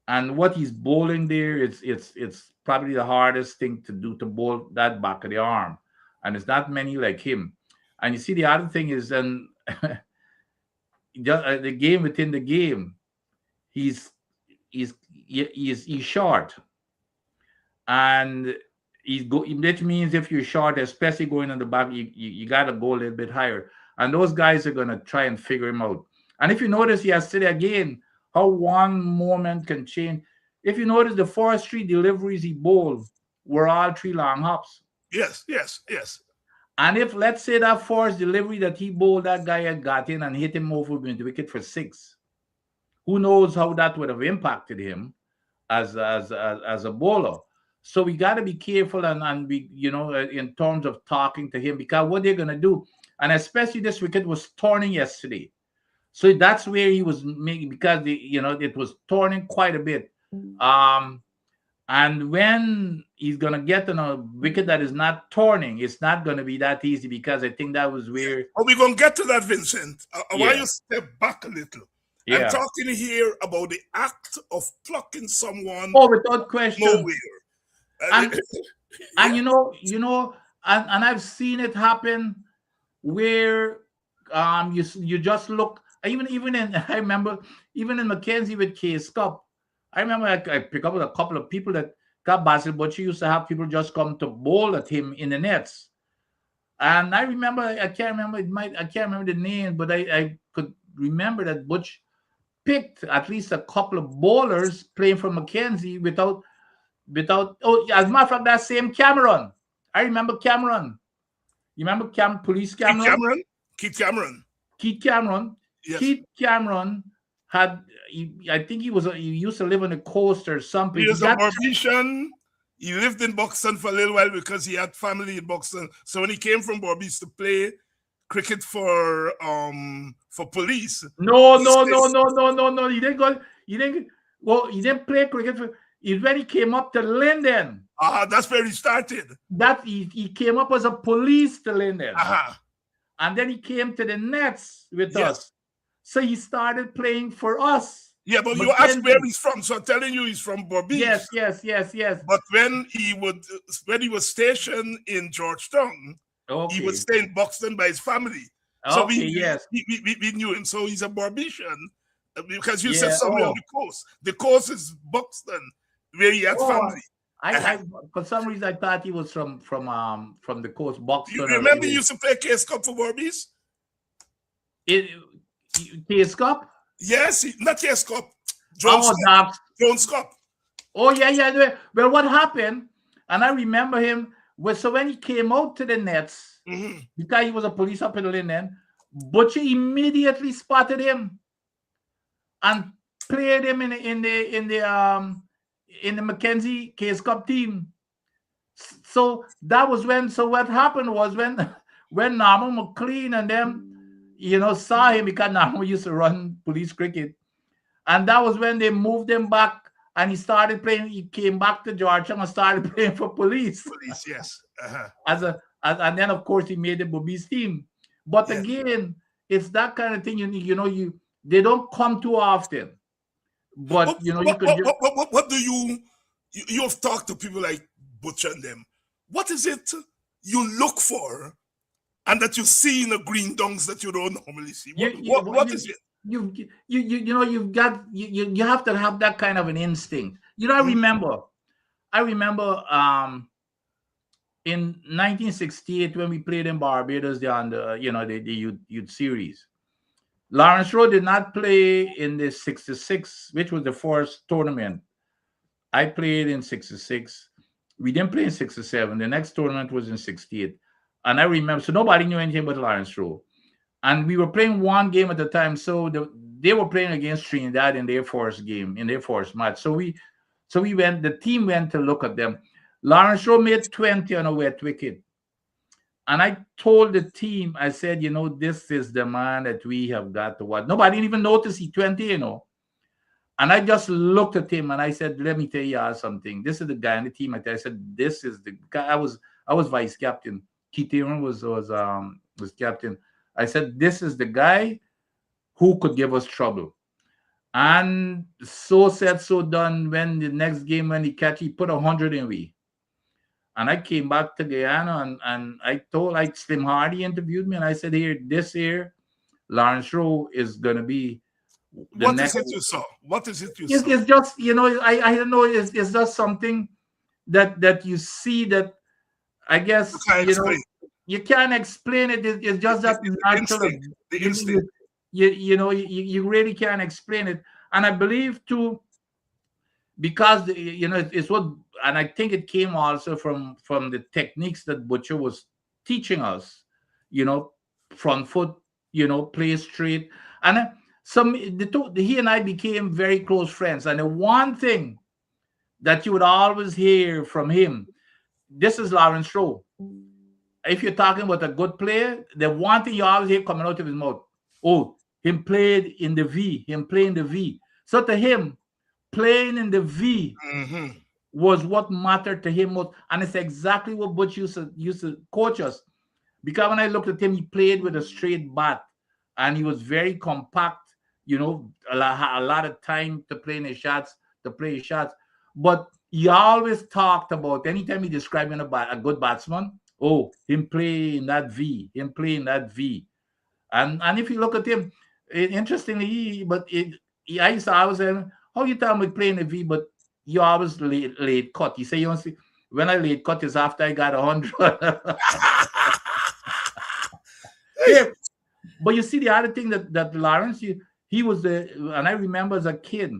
and what he's bowling there, it's probably the hardest thing to do, to bowl that back of the arm, and it's not many like him. And you see, the other thing is then the game within the game, he's short, and that means if you're short, especially going on the back, you got to go a little bit higher, and those guys are going to try and figure him out. And if you notice yesterday again, how one moment can change. If you notice, the first 3 deliveries he bowled were all 3 long hops. Yes. And if, let's say, that first delivery that he bowled, that guy had got in and hit him over the wicket for 6, who knows how that would have impacted him as a bowler. So we got to be careful and be, you know, in terms of talking to him, because what they're going to do, and especially this wicket was turning yesterday. So that's where he was making, because it was turning quite a bit. And when he's going to get on a wicket that is not turning, it's not going to be that easy, because I think that was where... Oh, we're going to get to that, Vincent. I want you to step back a little. Yeah. I'm talking here about the act of plucking someone... Oh, without question. Nowhere. And you know, and I've seen it happen where you just look, even in, I remember, even in Mackenzie with Case Cup, I remember I picked up with a couple of people that got Basil Butcher used to have people just come to bowl at him in the nets. And I remember, I can't remember the name, but I could remember that Butch picked at least a couple of bowlers playing for Mackenzie without, as a matter of fact, that same Cameron. I remember Cameron. You remember Police Cameron? Keith Cameron. Yes. Keith Cameron had, I think he used to live on the coast or something. He was a Barbician. He lived in Buxton for a little while because he had family in Buxton. So when he came from Barbados to play cricket for police. No. He didn't go. He didn't play cricket for. When he came up to Linden. That's where he started. That he came up as a police to Linden. And then he came to the Nets with Yes. us. So he started playing for us. Yeah, but you then asked where he's from, so I'm telling you he's from Berbice. Yes. But when he was stationed in Georgetown, he would stay in Buxton by his family. So we knew him. So he's a Barbician because you said somewhere on the coast. The coast is Buxton, where he had family. I for some reason I thought he was from the coast, Buxton. You remember he used to play Case Cup for Berbice? Case Cup? Yes, not Case Cup. Jones Cup. Oh yeah. Well, what happened? And I remember him. So when he came out to the Nets, because he was a police officer then, Butcher immediately spotted him and played him in the Mackenzie Case Cup team. So that was when. So what happened was when Norman McLean and them, saw him, because Norman used to run police cricket, and that was when they moved him back. And he started playing. He came back to Georgia and started playing for police. Police, yes. And then of course he made the Berbice team. But again, it's that kind of thing. They don't come too often. But what do you have talked to people like Butcher and them? What is it you look for, and that you see in the green dunks that you don't normally see? What is it? You have to have that kind of an instinct. I remember in 1968 when we played in Barbados on the youth series. Lawrence Rowe did not play in the 66, which was the first tournament. I played in 66. We didn't play in 67. The next tournament was in 68. And I remember, so nobody knew anything about Lawrence Rowe. And we were playing one game at the time. So they were playing against Trinidad in their first game, in their first match. So the team went to look at them. Lawrence Rowe made 20 on a wet wicket. And I told the team, I said, this is the man that we have got to watch. Nobody even noticed he 20, And I just looked at him and I said, let me tell you something. This is the guy on the team. I said, this is the guy. I was vice captain. Keith Aaron was captain. I said, this is the guy who could give us trouble. And so said, so done. When the next game, when he put 100 in we. And I came back to Guyana and I told, Slim Hardy interviewed me and I said, this year, Lawrence Rowe is going to be the What next. is it you saw? What is it you saw? It's just, I don't know, it's just something that you see that, I guess, you can't explain it. It's just that natural. The instinct. You really can't explain it. And I believe too, because it's what, and I think it came also from the techniques that Butcher was teaching us, front foot, play straight. And he and I became very close friends. And the one thing that you would always hear from him, this is Lawrence Rowe. If you're talking about a good player, the one thing you always hear coming out of his mouth, him played in the V, him playing the V. So to him, playing in the V was what mattered to him most. And it's exactly what Butch used to coach us. Because when I looked at him, he played with a straight bat. And he was very compact, a lot of time to play his shots. But he always talked about, anytime he described a good batsman, him playing that V, And if you look at him, interestingly, I used to always say, how you tell me playing a V, but you always late cut. You say, you don't see, when I late cut is after I got 100. Yeah. But you see the other thing that Lawrence, he was and I remember as a kid,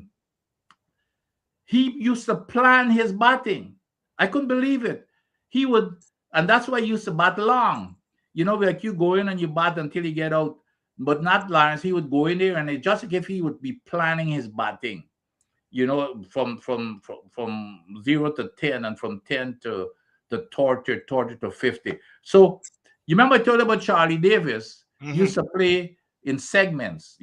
he used to plan his batting. I couldn't believe it. He would, and that's why he used to bat long. Like you go in and you bat until you get out. But not Lawrence. He would go in there and it just like if he would be planning his batting, from 0 to 10 and from 10 to 30 to 50. So you remember I told you about Charlie Davis? He used to play in segments,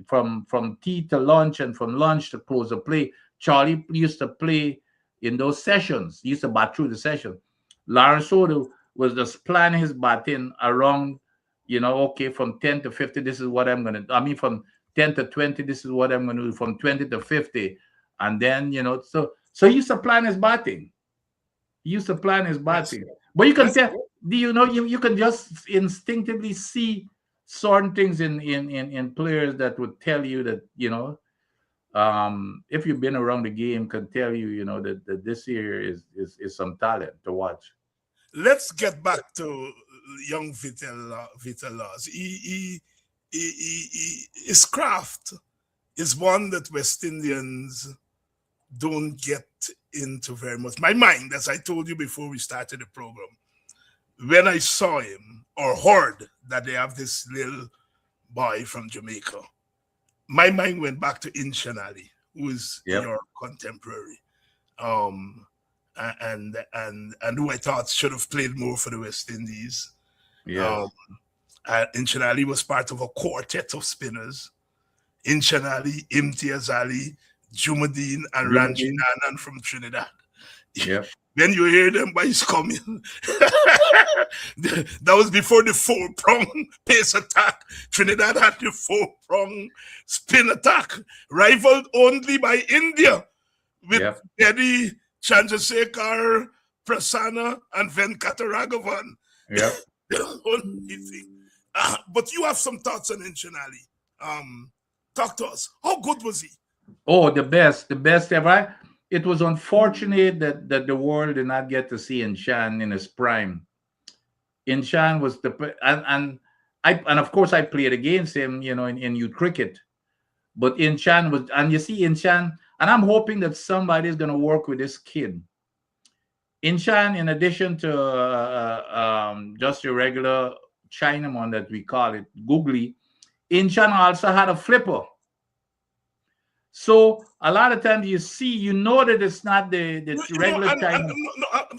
from tea to lunch and from lunch to close the play. Charlie used to play in those sessions. He used to bat through the session. Lawrence Rowe was just planning his batting around, okay, from 10 to 50, this is what I'm going to do. I mean, from 10 to 20, this is what I'm going to do. From 20 to 50. And then, so he used to plan his batting. He used to plan his batting. But you can tell, you can just instinctively see certain things in players that would tell you that, if you've been around the game, can tell you, that this year is some talent to watch. Let's get back to young Vital Laws. His craft is one that West Indians don't get into very much. My mind, as I told you before we started the program, when I saw him or heard that they have this little boy from Jamaica, my mind went back to Inshan Ali, who is your contemporary, and who I thought should have played more for the West Indies. Yeah. Inshan Ali was part of a quartet of spinners. Inshan Ali, Imtiaz Ali, Jumadeen, and Ranjit Anand from Trinidad. Yeah. When you hear them boys coming, that was before the 4-prong pace attack. Trinidad had the 4-prong spin attack, rivaled only by India with Eddie Chandrasekhar, Prasanna, and Venkataraghavan. Yeah. Only thing. But you have some thoughts on Inshan Ali. Talk to us. How good was he? Oh, the best ever. It was unfortunate that the world did not get to see Inshan in his prime. Inshan was and of course I played against him, in youth cricket. But Inshan was, and you see Inshan, and I'm hoping that somebody is going to work with this kid. Inshan, in addition to just your regular Chinaman that we call it, googly, Inshan also had a flipper. So a lot of times you know that it's not the regular China.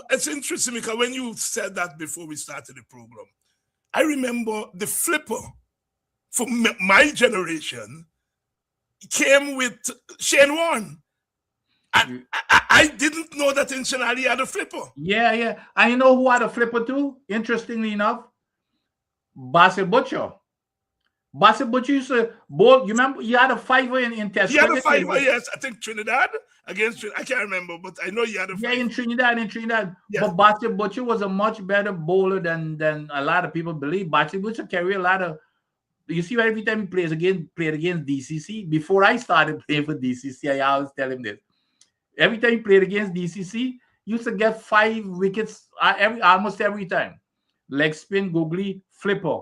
It's interesting because when you said that before we started the program, I remember the flipper for my generation came with Shane Warne. I didn't know that Inshan Ali had a flipper. Yeah. And you know who had a flipper too? Interestingly enough, Basil Butcher. Basil Butcher used to bowl. You remember? He had a fiver in Test. He had a fiver, yes. I think Trinidad against. I can't remember, but I know he had a fiver. Yeah, in Trinidad. Yeah. But Basil Butcher was a much better bowler than a lot of people believe. Basil Butcher carried a lot of. You see, every time he played against DCC. Before I started playing for DCC, I always tell him this. Every time he played against DCC, he used to get 5 wickets almost every time. Leg spin, googly, flipper.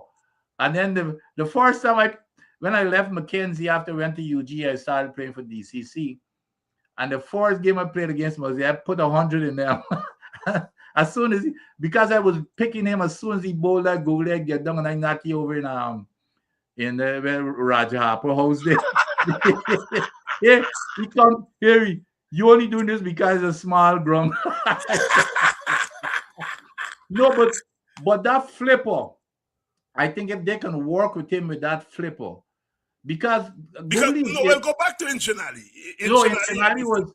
And then the first time when I left Mackenzie after I went to UG, I started playing for DCC. And the first game I played against him I put 100 in there. As soon as because I was picking him, as soon as he bowled that goal leg, get down and I knocked you over in the Roger Harper house there. Yeah, he come here. You only doing this because it's a small ground. No, but that flipper. I think if they can work with him with that flipper, because we'll go back to Inshan Ali. Inshan Ali was,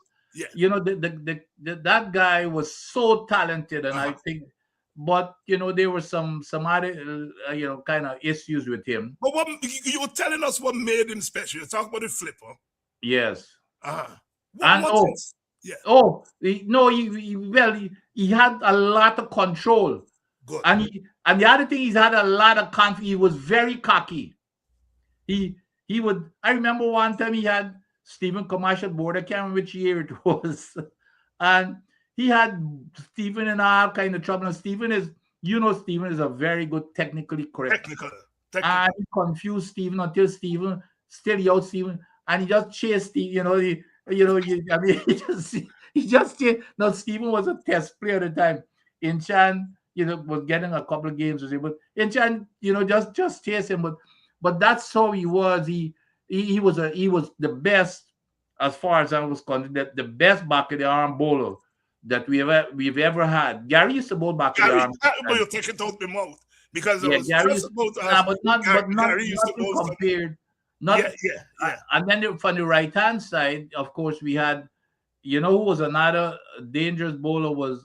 that guy was so talented, and I think, but there were some other kind of issues with him. But what you were telling us what made him special? You talk about the flipper. Yes. He had a lot of control. Good. And the other thing, he's had a lot of confidence. He was very cocky. He would. I remember one time he had Stephen Commercial board. I can't remember which year it was, and he had Stephen in all kind of trouble. And Stephen is a very good technically correct. Technical. And he confused Stephen until Stephen still yelled Stephen, and he just chased Stephen. He just chased. Now Stephen was a test player at the time. Inshan, was getting a couple of games with him, but Inshan, just chase him. But that's how he was. He was the best, as far as I was concerned, the best back of the arm bowler that we've ever had. Gary used to bowl back of the arm. But you take it out the mouth because Gary just about but not compared. And then from the right hand side, of course, we had, who was another dangerous bowler was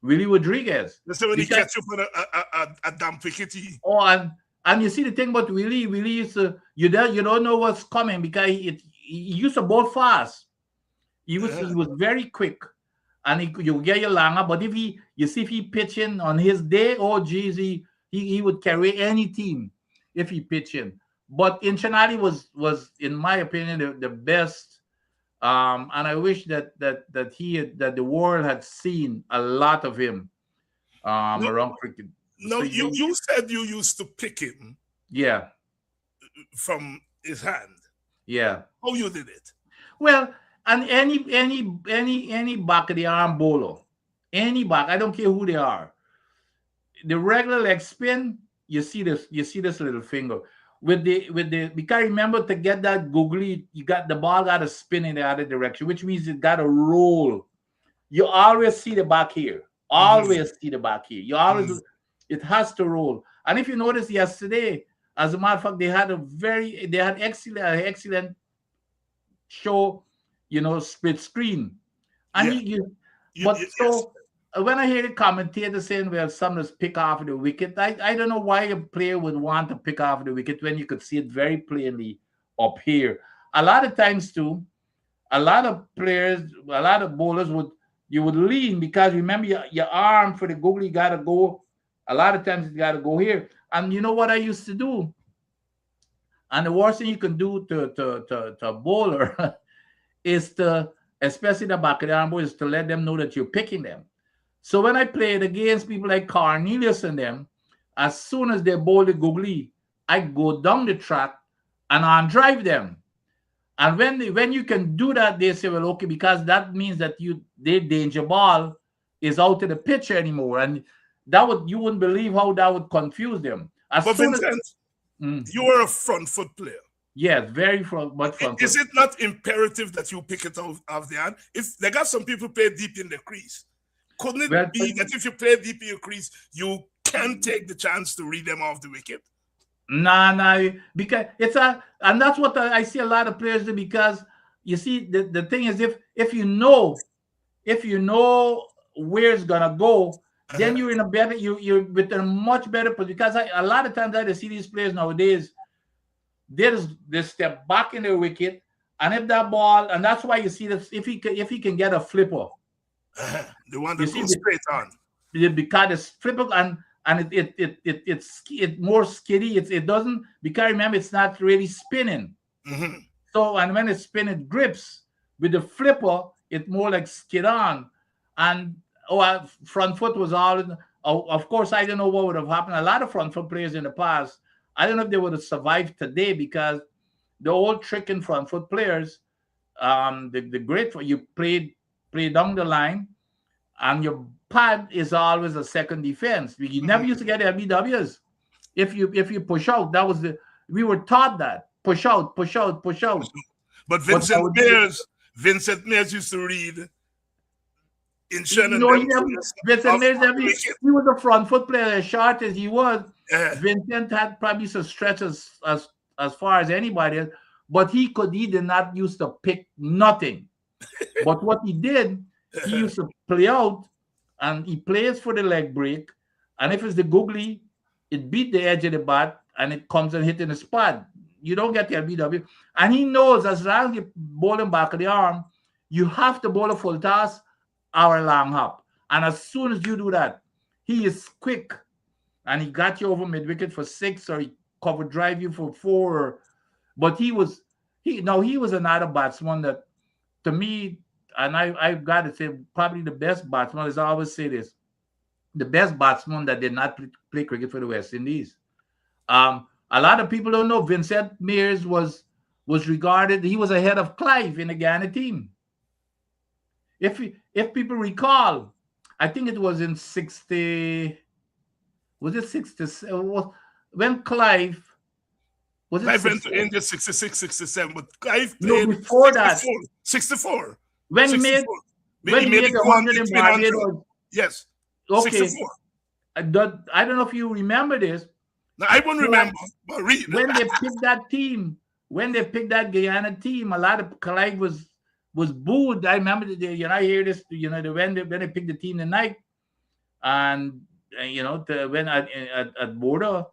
Willie Rodriguez. That's when he Because- catch up on a damn wickety. Oh, and you see the thing about Willie used to, you don't know what's coming because he used to bowl fast. He was very quick, and you get your langer. But if he pitching on his day, oh geez, he would carry any team if he pitching. But Cincinnati was in my opinion the best. And I wish that the world had seen a lot of him around cricket. No, So you said you used to pick him Yeah, from his hand. yeah. How you did it? Well, and any back of the arm bowler, any back, I don't care who they are. The regular leg spin, you see this little finger. With the because remember, to get that googly, the ball got to spin in the other direction, which means it got to roll. You always see the back here. Always see the back here. You always it has to roll. And if you notice yesterday, as a matter of fact, they had excellent show, split screen. And when I hear the commentator saying, well, some just pick off the wicket, I don't know why a player would want to pick off the wicket when you could see it very plainly up here. A lot of times too, a lot of bowlers would lean, because remember your arm for the googly got to go. A lot of times it got to go here. And you know what I used to do? And the worst thing you can do to a bowler is to, especially the back of the arm, is to let them know that you're picking them. So when I played against people like Cornelius and them, as soon as they bowl the googly, I go down the track and I drive them. And when you can do that, they say, well, okay, because that means that their danger ball is out of the picture anymore. And you wouldn't believe how that would confuse them. But Vincent, you are a front foot player. Yes, very front foot. Is it not imperative that you pick it out of the hand? If they got some people play deep in the crease, couldn't it be that if you play deep in your crease, you can take the chance to read them off the wicket? Nah, because and that's what I see a lot of players do, because you see the thing is, if you know where it's gonna go, then you're in a better you're with a much better position. Because a lot of times I see these players nowadays, they step back in their wicket, and if that ball, and that's why you see this, if he can get a flipper, the one that goes straight on, because it's flipper and it's more skiddy. It doesn't, because remember, it's not really spinning. Mm-hmm. So, and when it's spinning, it grips. With the flipper, it's more like skid on. And front foot was all. Of course, I don't know what would have happened. A lot of front foot players in the past, I don't know if they would have survived today, because the old trick in front foot players, the great for you play down the line, and your pad is always a second defense. You never used to get LBWs. If you push out, we were taught that. Push out. But Vincent Mears used to read in Shannon. Vincent Mears, he was a front foot player, as short as he was. Vincent had probably some stretch as far as anybody else, but he did not used to pick nothing. But what he did, he used to play out, and he plays for the leg break, and if it's the googly, it beat the edge of the bat and it comes and hit in the spot. You don't get the LBW. And he knows, as long as you're bowling back of the arm, you have to bowl a full toss or a long hop. And as soon as you do that, he is quick. And he got you over mid-wicket for 6, or he cover drive you for 4. But he was another batsman that, to me, and I've got to say, probably the best batsman, as I always say this, the best batsman that did not play cricket for the West Indies. A lot of people don't know Vincent Mears was regarded, he was ahead of Clive in the Guyana team. If people recall, I think it was in 60, was it 67? When Clive, was it Clive went to India 66, 67, but Clive no, played before 64. When 64. he made the 100 in Barbados. Yes. Okay. 64. I don't know if you remember this. No, I won't remember. But read. When they picked that team, when they picked that Guyana team, a lot of Clive was booed. I remember I hear this, when they picked the team tonight, and when at border,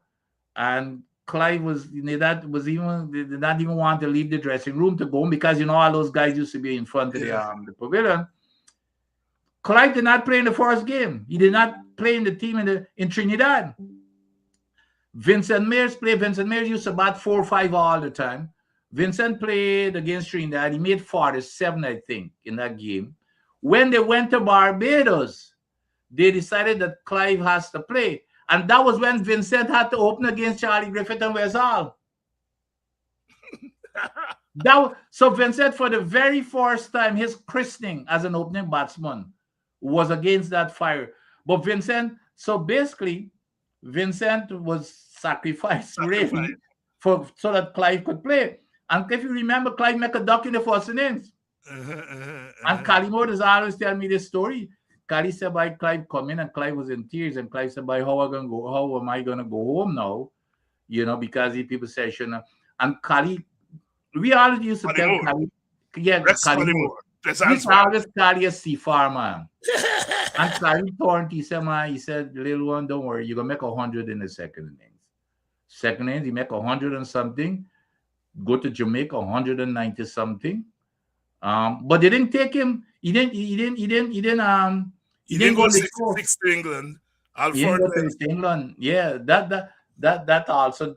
and Clive did not even want to leave the dressing room to go home because all those guys used to be in front of the pavilion. Clive did not play in the first game. He did not play in the team in Trinidad. Vincent Mears played. Vincent Mears used to bat 4 or 5 all the time. Vincent played against Trinidad. He made 47, I think, in that game. When they went to Barbados, they decided that Clive has to play. And that was when Vincent had to open against Charlie Griffith and Wes Hall. So Vincent, for the very first time, his christening as an opening batsman was against that fire. But Vincent was sacrificed really so that Clive could play. And if you remember, Clive made a duck in the first innings. And Collymore is always telling me this story. Cali said, "By Clive come in," and Clive was in tears. And Clive said, "By how am I gonna go home now? Because people say shouldn't." And Cali, we always used to tell Cali, Collymore. We always Cali a sea farmer. And Cali Thornton, he said, "Little one, don't worry, you're gonna make 100 in the second innings. Second innings, he make 100 and something. Go to Jamaica, 190 something. But they didn't take him. He didn't go to England. He didn't go to England. Yeah, that also,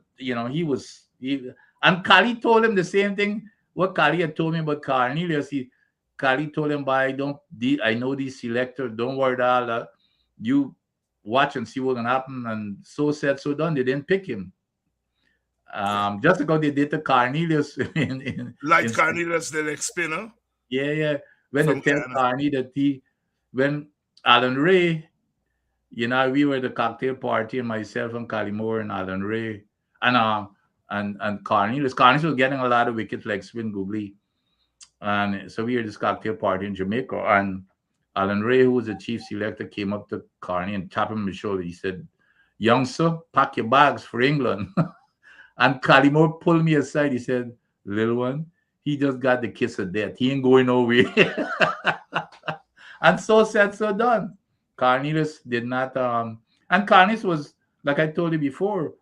and Kali told him the same thing. What Kali had told me about Cornelius, Kali told him, I know these selectors, don't worry about that. You watch and see what's gonna happen. And so said, so done. They didn't pick him. Just because they did to Cornelius Cornelius, the leg spinner. Yeah. When they tell Carney that when Alan Ray, we were the cocktail party, and myself and Collymore and Alan Ray and Cornelius. Cornelius was getting a lot of wickets like spin googly. And so we were this cocktail party in Jamaica, and Alan Ray, who was the chief selector, came up to Carney and tapped him on the shoulder. He said, "Young sir, pack your bags for England." And Collymore pulled me aside. He said, "Little one, he just got the kiss of death. He ain't going nowhere." And so said, so done. Cornelius did not. And Cornelius was, like I told you before,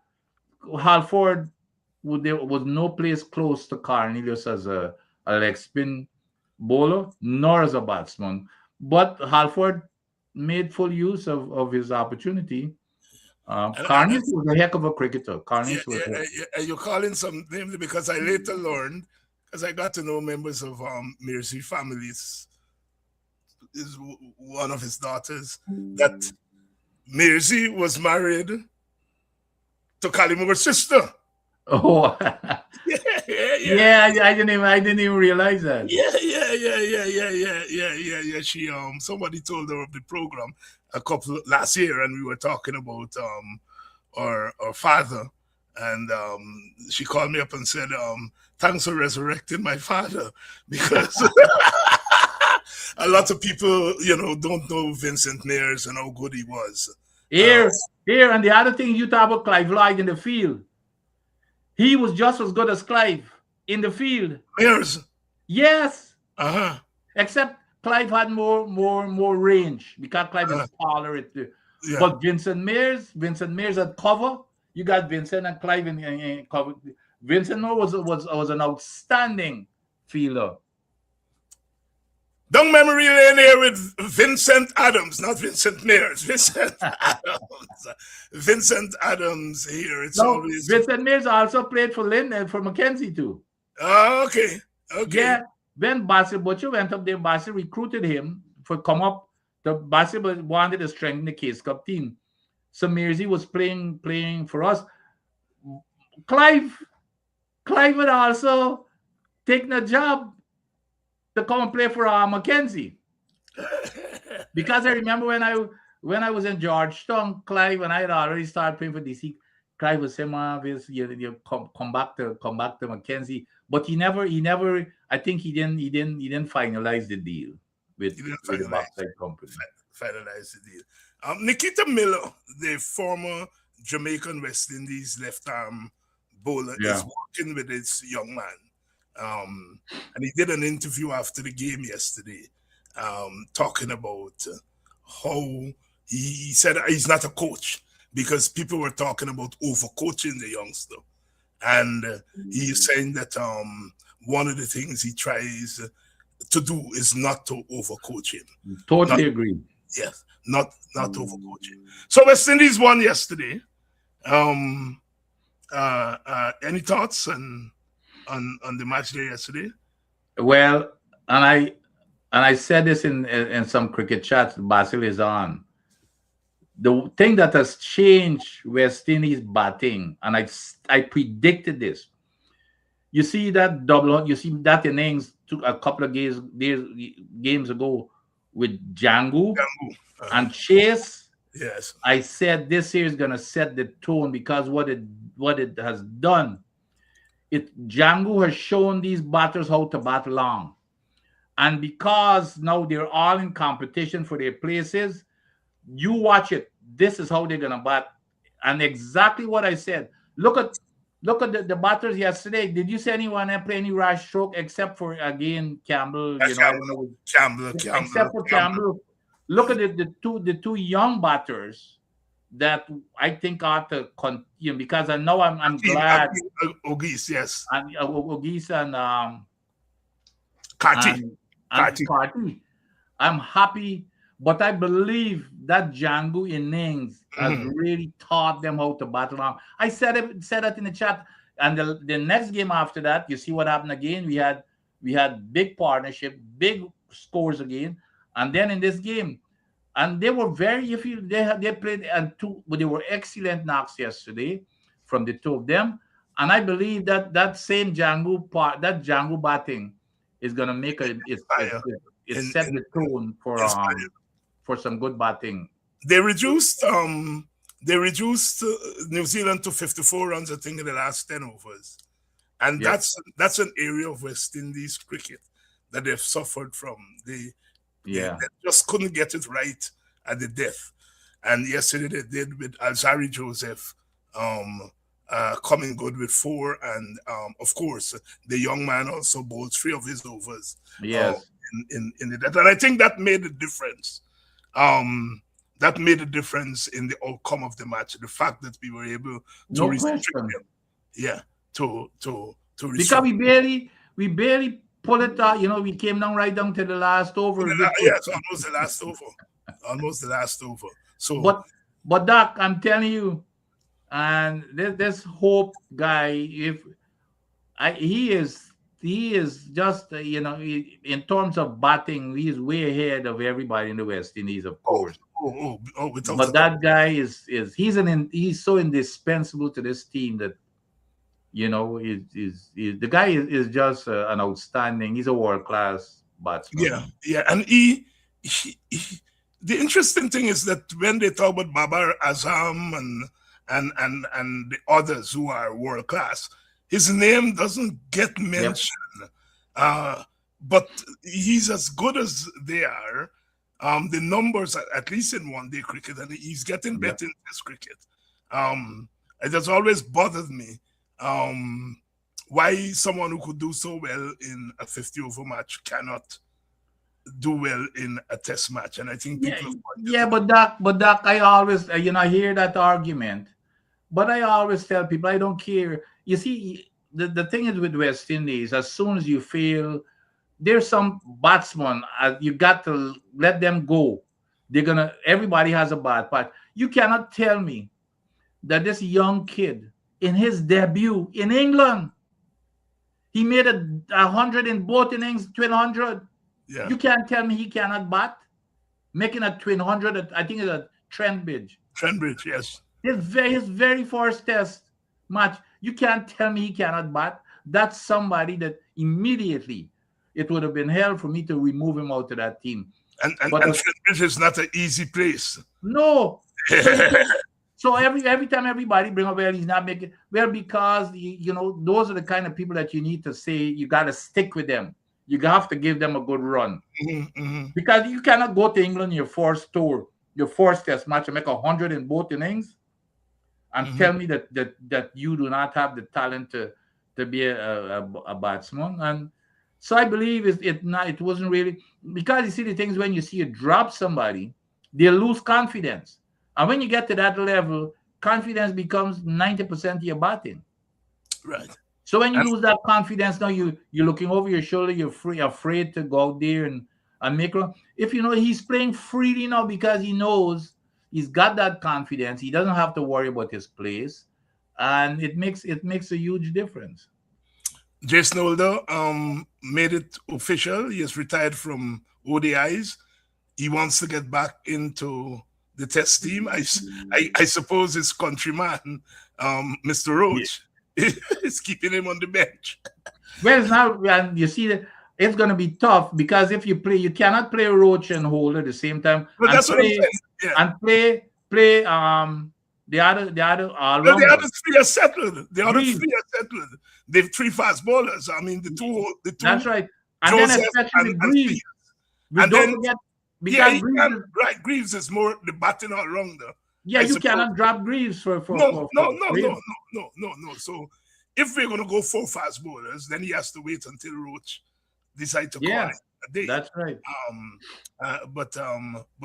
Halford, there was no place close to Cornelius as a leg spin bowler, nor as a batsman. But Halford made full use of his opportunity. Cornelius was a heck of a cricketer. You're calling some names because I later learned, because I got to know members of Mersey families, is one of his daughters, that Mersey was married to Collimore's sister. Oh, yeah. I didn't even realize that. Yeah. She somebody told her of the program last year, and we were talking about our father, and she called me up and said, "Thanks for resurrecting my father," because a lot of people, don't know Vincent Mears and how good he was. Here, and the other thing, you talk about Clive Lloyd in the field. He was just as good as Clive in the field. Mears? Yes. Uh-huh. Except Clive had more range because Clive is taller. Yeah. But Vincent Mears had cover. You got Vincent and Clive in cover. Vincent was an outstanding fielder. Don't memory lane here with Vincent Adams, not Vincent Mears. Vincent Adams. Vincent Adams here. It's always Vincent Mears also played for Lynn and for Mackenzie too. Oh, okay. Yeah. When Basil Butcher went up there, Basil recruited him for come up. The Basil wanted to strengthen the Case Cup team. So Mearsy was playing for us. Clive had also taken a job to come and play for Mackenzie. Because I remember when I was in Georgetown, Clive, and I had already started playing for DC, Clive was saying, you come back to Mackenzie. But he never I think he didn't finalize the deal with the Backside Company. Finalize the deal. Nikita Miller, the former Jamaican West Indies left arm bowler, is working with this young man. And he did an interview after the game yesterday, talking about how he said he's not a coach because people were talking about overcoaching the youngster. And he's saying that one of the things he tries to do is not to overcoach him. Totally agree. Yes, not overcoach him. So West Indies won yesterday. Any thoughts on the match day yesterday? Well, and I said this in some cricket chats Basil is on. The thing that has changed West Indies batting, and I predicted this. You see that innings took a couple of games ago with Django and Chase. Yes. I said this here is gonna set the tone because what it has done. Django has shown these batters how to bat long. And because now they're all in competition for their places, you watch it. This is how they're gonna bat. And exactly what I said. Look at the batters yesterday. Did you see anyone play any rash stroke except for again Campbell? Campbell. Except for Campbell. Look at the two young batters that I think ought to continue because I know I'm glad. Ogis, yes. And Ogis and Carty. I'm happy, but I believe that Django innings has really taught them how to battle long. I said that in the chat. And the next game after that, you see what happened again. We had big partnership, big scores again. And then in this game, and they were they played but they were excellent knocks yesterday from the two of them. And I believe that same Django batting is gonna make set the tone for some good batting. They reduced New Zealand to 54 runs, I think, in the last 10 overs. And that's an area of West Indies cricket that they've suffered from. They just couldn't get it right at the death. And yesterday they did with Alzari Joseph coming good with 4. And of course, the young man also bowled 3 of his overs in the death. And I think that made a difference. That made a difference in the outcome of the match. The fact that we were able to restrict them. Yeah, to because we barely pull it out. We came right down to the last over. Yes, almost the last over. So, but Doc, I'm telling you, and this Hope guy, he is just in terms of batting, he's way ahead of everybody in the West Indies, of course. But that guy he's so indispensable to this team that the guy is just an outstanding. He's a world-class batsman. Yeah, and he the interesting thing is that when they talk about Babar Azam and the others who are world-class, his name doesn't get mentioned. But he's as good as they are. The numbers, at least in one-day cricket, and he's getting better in Test cricket. It has always bothered me why someone who could do so well in a 50-over match cannot do well in a Test match. And I think people... But Doc, I always, I hear that argument. But I always tell people, I don't care. You see, the thing is with West Indies, as soon as you feel there's some batsmen, you got to let them go. Everybody has a bat, but you cannot tell me that this young kid in his debut in England, he made 100 in both innings, 1,200. Yeah. You can't tell me he cannot bat. Making a 1,200, I think it's a Trent-Bridge. Trent-Bridge, yes. His very first Test match. You can't tell me he cannot bat. That's somebody that immediately it would have been hell for me to remove him out of that team. And Trent-Bridge is not an easy place. No. So every time everybody bring up, well, he's not making, well, because those are the kind of people that you need to say you got to stick with them. You have to give them a good run. Because you cannot go to England your first tour, your first Test match, and make 100 in both innings, and tell me that you do not have the talent to be a batsman. And so I believe it wasn't really, because you see the things when you see you drop somebody they lose confidence. And when you get to that level, confidence becomes 90% of your batting. Right. So when you And lose that confidence, now you're looking over your shoulder, you're afraid to go out there and make run. If you know he's playing freely now because he knows he's got that confidence, he doesn't have to worry about his place, and it makes a huge difference. Jason Holder made it official. He has retired from ODIs. He wants to get back into the test team. I suppose his countryman, Mr. Roach, is keeping him on the bench. Well, it's now, and you see that it's going to be tough because if you play, you cannot play Roach and Holder at the same time. But that's what I'm saying. Yeah. And play the other all Well, the rounder. other three are settled. The other Three. three are settled. They've 3 fast bowlers. I mean, the two. That's right. And Joseph then especially and Greaves. Spears. We And don't then- forget Yeah, because Greaves is, right. Greaves is more the batting all rounder. yeah, I you suppose. cannot drop Greaves for No. Greaves. So if we're going to go 4 fast bowlers, then he has to wait until Roach decide to call Yeah, it a day. That's right. But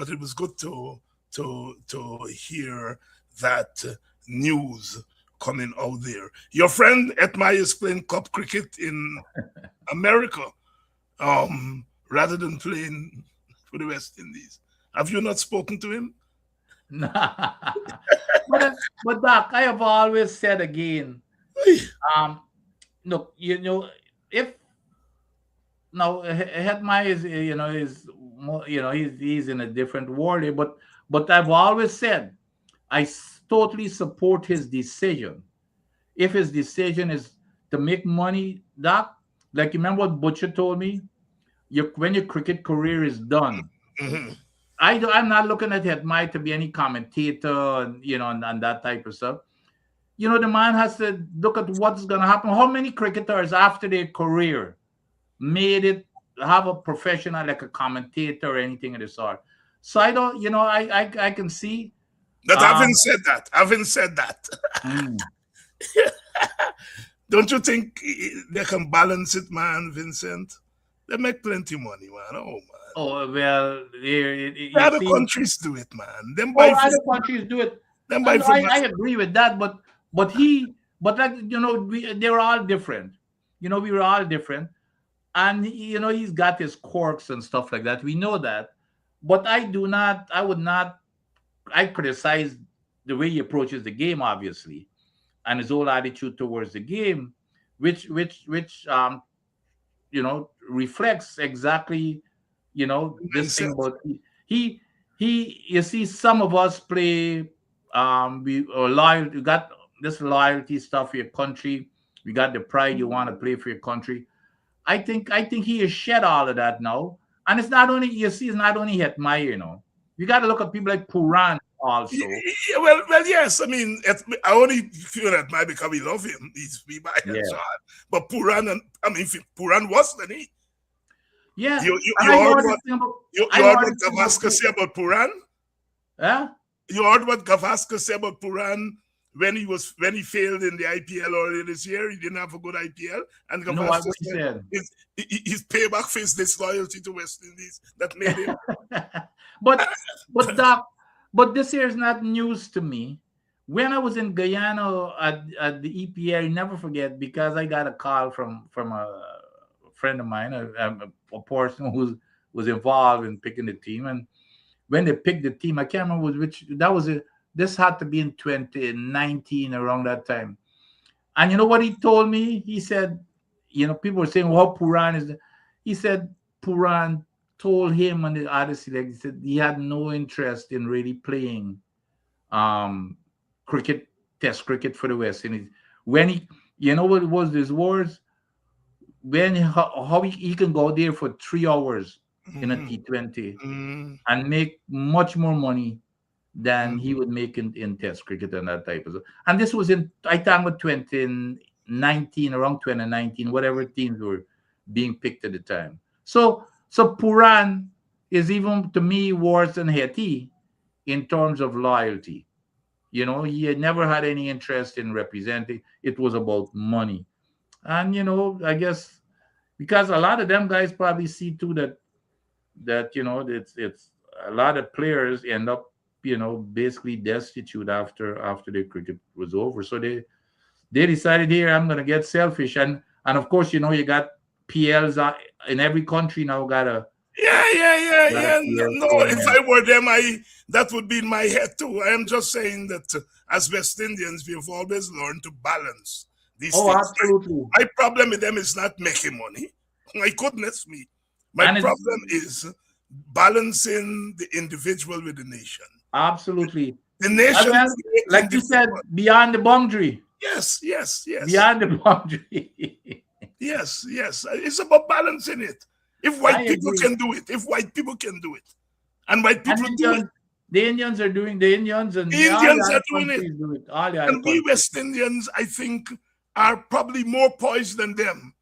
it was good to hear that news coming out there. Your friend Etmai is playing cup cricket in America, rather than playing for the West Indies. Have you not spoken to him? but Doc, I have always said again, look, if now Hetmai is more, he's in a different world here, but I've always said I totally support his decision. If his decision is to make money, Doc, like you remember what Butcher told me, when your cricket career is done. Mm-hmm. I'm not looking at Hetmai to be any commentator and that type of stuff. The man has to look at what's going to happen. How many cricketers after their career made it, have a professional like a commentator or anything of the sort? So I don't, I can see. But having said that, don't you think they can balance it, man, Vincent? They make plenty money, man. Oh, man. Oh, well, other countries do it, man. Other countries do it. I agree with that, but they're all different. We were all different, and he's got his quirks and stuff like that. We know that, but I criticize the way he approaches the game, obviously, and his whole attitude towards the game, which reflects exactly. This thing about he you see some of us play we are loyal. You got this loyalty stuff for your country. We got the pride you want to play for your country. I think he has shed all of that now. And it's not only it's not only Hetmai, you got to look at people like Pooran also. Yeah, well, yes. I mean, I only feel that might because we love him. He's we buy him hard. But Pooran, Pooran wasn't he? Yeah. You heard what Gavaskar said about Pooran? Yeah. You heard what Gavaskar said about Pooran when he failed in the IPL earlier this year? He didn't have a good IPL, and Gavaskar said his payback for his disloyalty to West Indies that made him. but Doc, but this here is not news to me. When I was in Guyana at the EPL, I never forget because I got a call from a friend of mine, a person who was involved in picking the team, and when they picked the team, I can't remember which. This had to be in 2019 around that time. And you know what he told me? He said, people were saying, "Well, Pooran is." He said Pooran told him and the other select, he said he had no interest in really playing cricket, test cricket for the West Indies. When he, what was his words? When how he can go there for 3 hours in a T20 and make much more money than he would make in test cricket and that type of stuff. And this was I think about 2019, around 2019, whatever teams were being picked at the time. So Pooran is even to me worse than Hetty in terms of loyalty. He had never had any interest in representing. It was about money. And I guess because a lot of them guys probably see too that it's a lot of players end up, basically destitute after their cricket was over. So they decided, here I'm gonna get selfish, and of course, you got PLs in every country now. Yeah. PL No, going if on. I were them, that would be in my head too. I am just saying that as West Indians, we have always learned to balance these Oh, things. absolutely. My problem with them is not making money. My goodness me. My And it's problem is balancing the individual with the nation. absolutely. The And nation, well, creating like you the- said, beyond the boundary. yes. Beyond the boundary. Yes. It's about balancing it. If white I people agree. can do it, and white And people do it, The Indians are doing the Indians, and The all the Indians other are doing it. countries do it. All the other and we countries. West Indians, I think, are probably more poised than them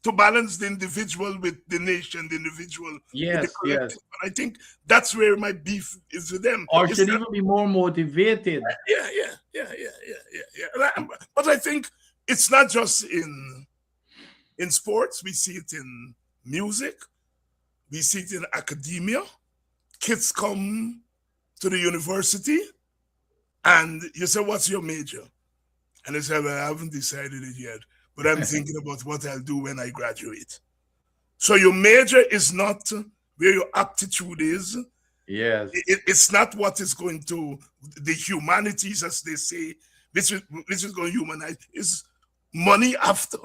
to balance the individual with the nation, the individual with the Yes. collective. And I think that's where my beef is with them. Or It's should not- even be more motivated. yeah. But I think it's not just in sports. We see it in music. We see it in academia. Kids come to the university and you say, what's your major? And they say, well, I haven't decided it yet, but I'm thinking about what I'll do when I graduate. So your major is not where your aptitude is. Yes. It's not what is going to the humanities, as they say, which is going to humanize, is money after.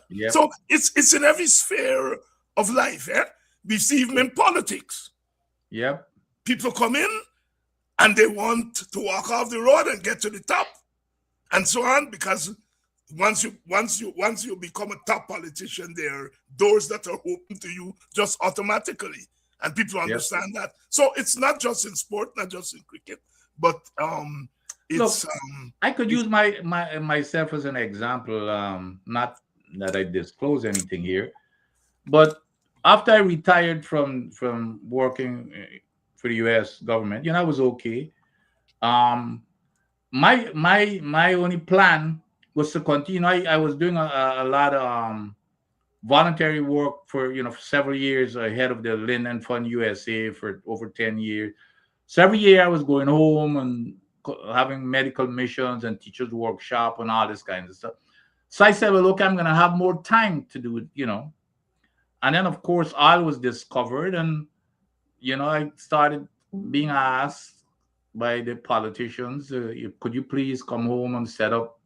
Yep. So it's in every sphere of life. We see even in politics. Yep. People come in and they want to walk off the road and get to the top, and so on, because once you become a top politician, there are doors that are open to you just automatically, and people understand that. So it's not just in sport, not just in cricket, but it's I could use myself as an example. Not that I disclose anything here, but after I retired from working for the U.S. government, I was okay. My only plan was to continue. I was doing a lot of voluntary work for for several years ahead of the Linden Fund USA for over 10 years. So every year I was going home and having medical missions and teachers workshop and all this kind of stuff. So I said, well, look, I'm gonna have more time to do it, And then of course oil was discovered, and I started being asked by the politicians, could you please come home and set up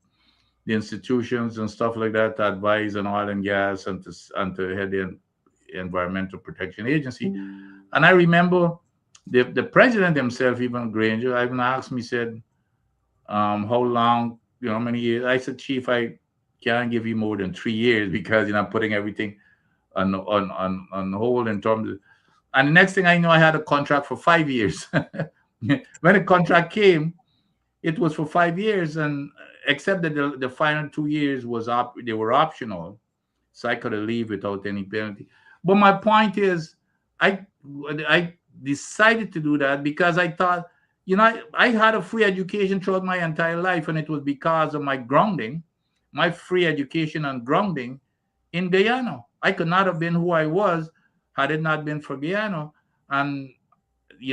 the institutions and stuff like that to advise on oil and gas and to head the Environmental Protection Agency. And I remember the president himself, even Granger, even asked me, said, how long, how many years? I said, Chief, I can't give you more than 3 years because I'm putting everything on hold in terms of. And the next thing I know, I had a contract for 5 years. When the contract came, it was for 5 years, and except that the final 2 years they were optional, so I could leave without any penalty. But my point is, I decided to do that because I thought, I had a free education throughout my entire life, and it was because of my grounding, my free education and grounding in Guyana. I could not have been who I was had it not been for Guyana. And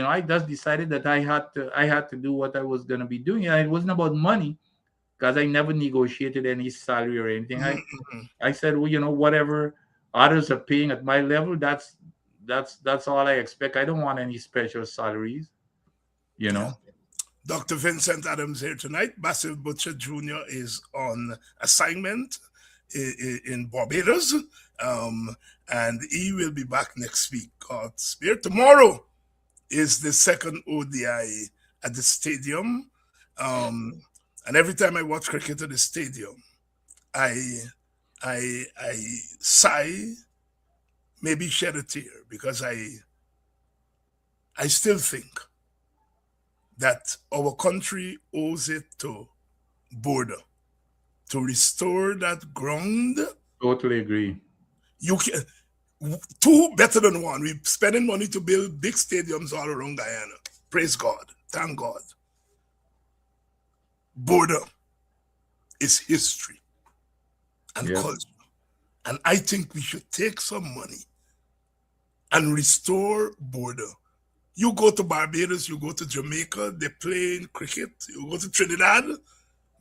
I just decided that I had to do what I was going to be doing. And it wasn't about money, because I never negotiated any salary or anything. I said, well, whatever others are paying at my level, that's all I expect. I don't want any special salaries, Dr. Vincent Adams here tonight. Basil Butcher Jr. is on assignment in Barbados, and he will be back next week. God's Spirit. Tomorrow is the second ODI at the stadium, and every time I watch cricket at the stadium, I sigh, maybe shed a tear, because I still think that our country owes it to Border to restore that ground. Totally agree. You can two better than one. We're spending money to build big stadiums all around Guyana. Praise God. Thank God. Border is history and culture. And I think we should take some money and restore Border You go to Barbados, you go to Jamaica, they play in cricket. You go to Trinidad,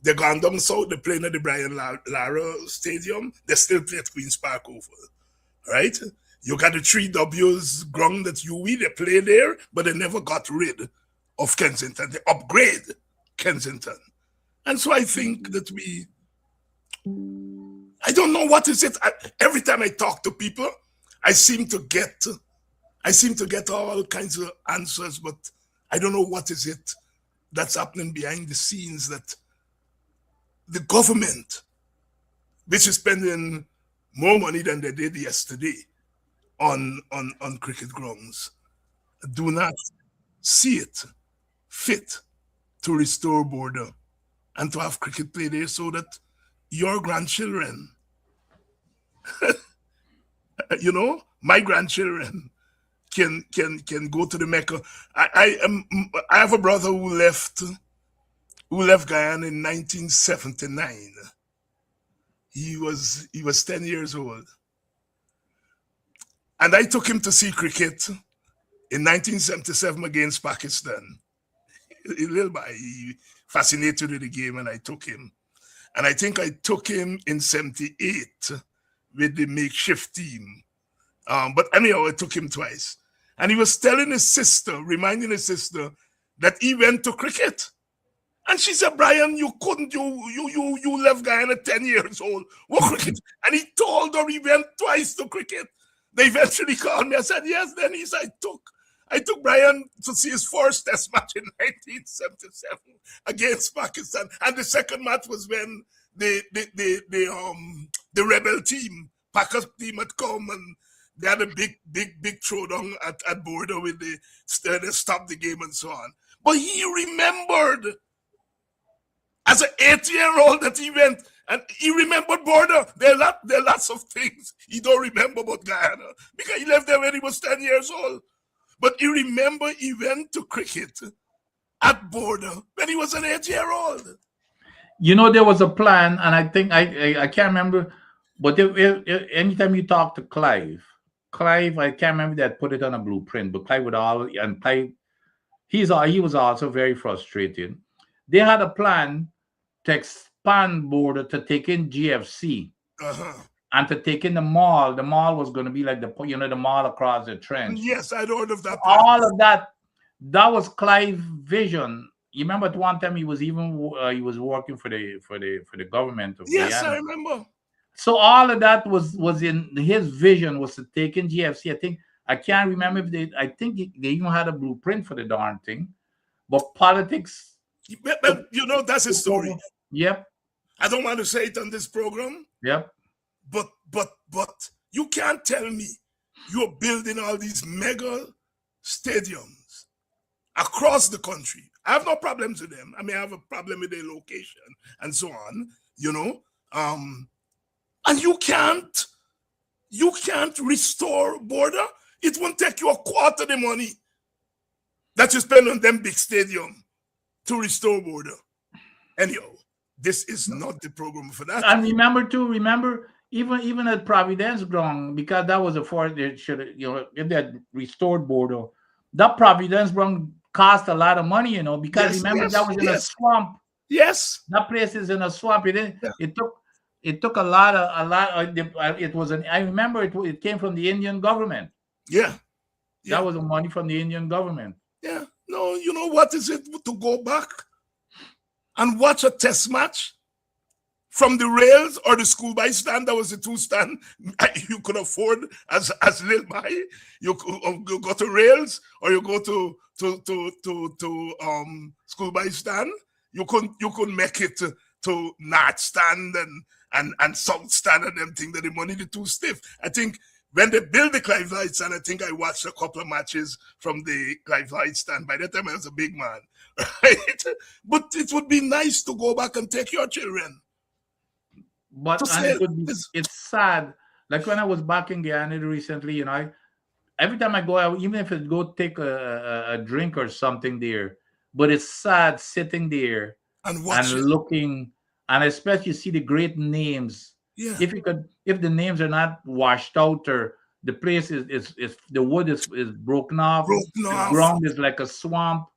they gone down south, they play at the Brian Lara Stadium. They still play at Queen's Park over, right? You got the 3Ws ground at UWE, they play there, but they never got rid of Kensington. They upgrade Kensington. And so I think that I don't know what is it. Every time I talk to people, I seem to get all kinds of answers, but I don't know what is it that's happening behind the scenes, that the government, which is spending more money than they did yesterday on cricket grounds, do not see it fit to restore border and to have cricket play there so that your grandchildren, my grandchildren can go to the Mecca. I have a brother who left Guyana in 1979. He was 10 years old. And I took him to see cricket in 1977 against Pakistan. A little bit, he fascinated with the game, and I took him. And I think I took him in 78 with the makeshift team. But anyhow, I took him twice. And he was telling his sister, reminding his sister, that he went to cricket. And she said, Brian, you couldn't, you left Guyana 10 years old. What cricket? And he told her he went twice to cricket. They eventually called me. I said, yes. Then he said, I took Brian to see his first test match in 1977 against Pakistan. And the second match was when the rebel team, Pakistan team, had come, and they had a big throwdown at border with they stopped the game and so on. But he remembered as an 8-year-old that he went, and he remembered border. There are lots of things he don't remember about Guyana because he left there when he was 10 years old. But he remember he went to cricket at border when he was an 8-year-old. There was a plan, and I think I can't remember, but anytime you talk to Clive, I can't remember that put it on a blueprint, but Clive he was also very frustrated. They had a plan to expand border to take in GFC and to take in the mall. The mall was going to be like the mall across the trench. Yes, I'd heard of that plan. All of that was Clive's vision. You remember at one time he was working for the government of Yes, Guyana. I remember. So all of that was in his vision, was to take in GFC. I can't remember if I think they even had a blueprint for the darn thing, but politics. But that's his story. Yep. I don't want to say it on this program. Yep. But you can't tell me you're building all these mega stadiums across the country. I have no problems with them. I mean, I have a problem with their location and so on, and you can't restore border. It won't take you a quarter of the money that you spend on them big stadium to restore border. Anyhow, this is not the program for that. And remember, even at Providence Ground, because that was they should if they had restored border, that Providence Ground cost a lot of money, because that was in a swamp. Yes, that place is in a swamp. It took a lot. It was I remember it came from the Indian government. Yeah. That was the money from the Indian government. Yeah. No, what is it to go back and watch a test match from the rails or the school by stand? That was the two stand you could afford as little by. You go to rails or you go to school by stand. You couldn't make it to North stand and South stand and them thing that the money is too stiff. I think when they built the Clive Light stand, I think I watched a couple of matches from the Clive Light stand. By that time, I was a big man, right? But it would be nice to go back and take your children. But it's sad. Like when I was back in Guyana recently, every time I go out, even if I go take a drink or something there, but it's sad sitting there and looking, and especially see the great names. Yeah. If the names are not washed out or The place is the wood is broken off. Broken The off. ground is like a swamp.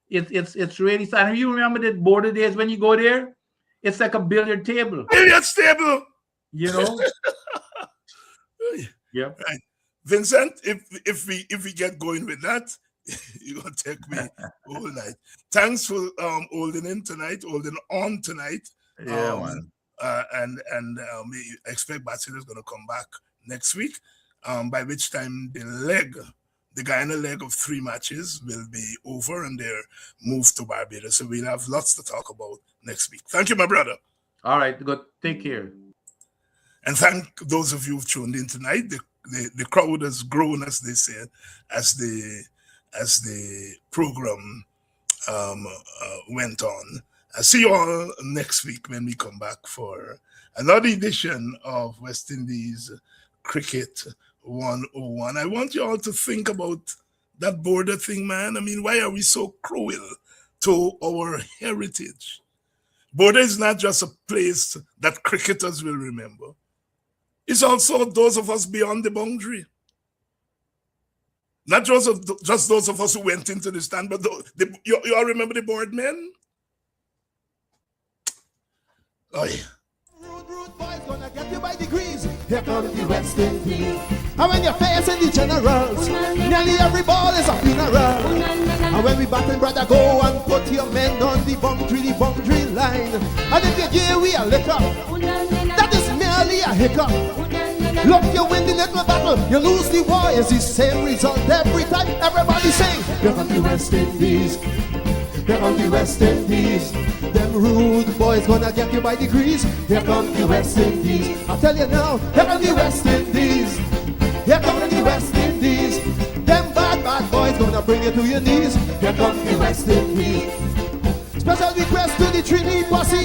It's really sad. And you remember the border days when you go there? It's like a billiard table. Billiard table. You know? Yeah. Right. Vincent, if we get going with that, you're gonna take me all night. Thanks for holding on tonight. Yeah, man. And we expect Basil is gonna come back next week. By which time the Guyana leg of 3 matches will be over and they're moved to Barbados. So we'll have lots to talk about next week. Thank you, my brother. All right, good. Take care. And thank those of you who've tuned in tonight. The crowd has grown, as they said, as the program went on. I'll see you all next week when we come back for another edition of West Indies Cricket 101. I want you all to think about that border thing, man. I mean, why are we so cruel to our heritage? Border is not just a place that cricketers will remember. It's also those of us beyond the boundary. Not just those of us who went into the stand, but you all remember the board men? Oh, yeah. Rude boys gonna get you by degrees. Here comes the West Indies. And when you're facing the generals, nearly every ball is a funeral. And when we batting, brother, go and put your men on the boundary line. And if you give we a liquor, that is merely a hiccup. Look, you win the little battle, you lose the war. It's the same result every time. Everybody sing. Here comes the West Indies. Here come the West Indies. Them rude boys gonna get you by degrees. Here come the West Indies. I tell you now, here come the West Indies. Here come the West Indies. Them bad boys gonna bring you to your knees. Here come the West Indies. Special request to the Trinity posse.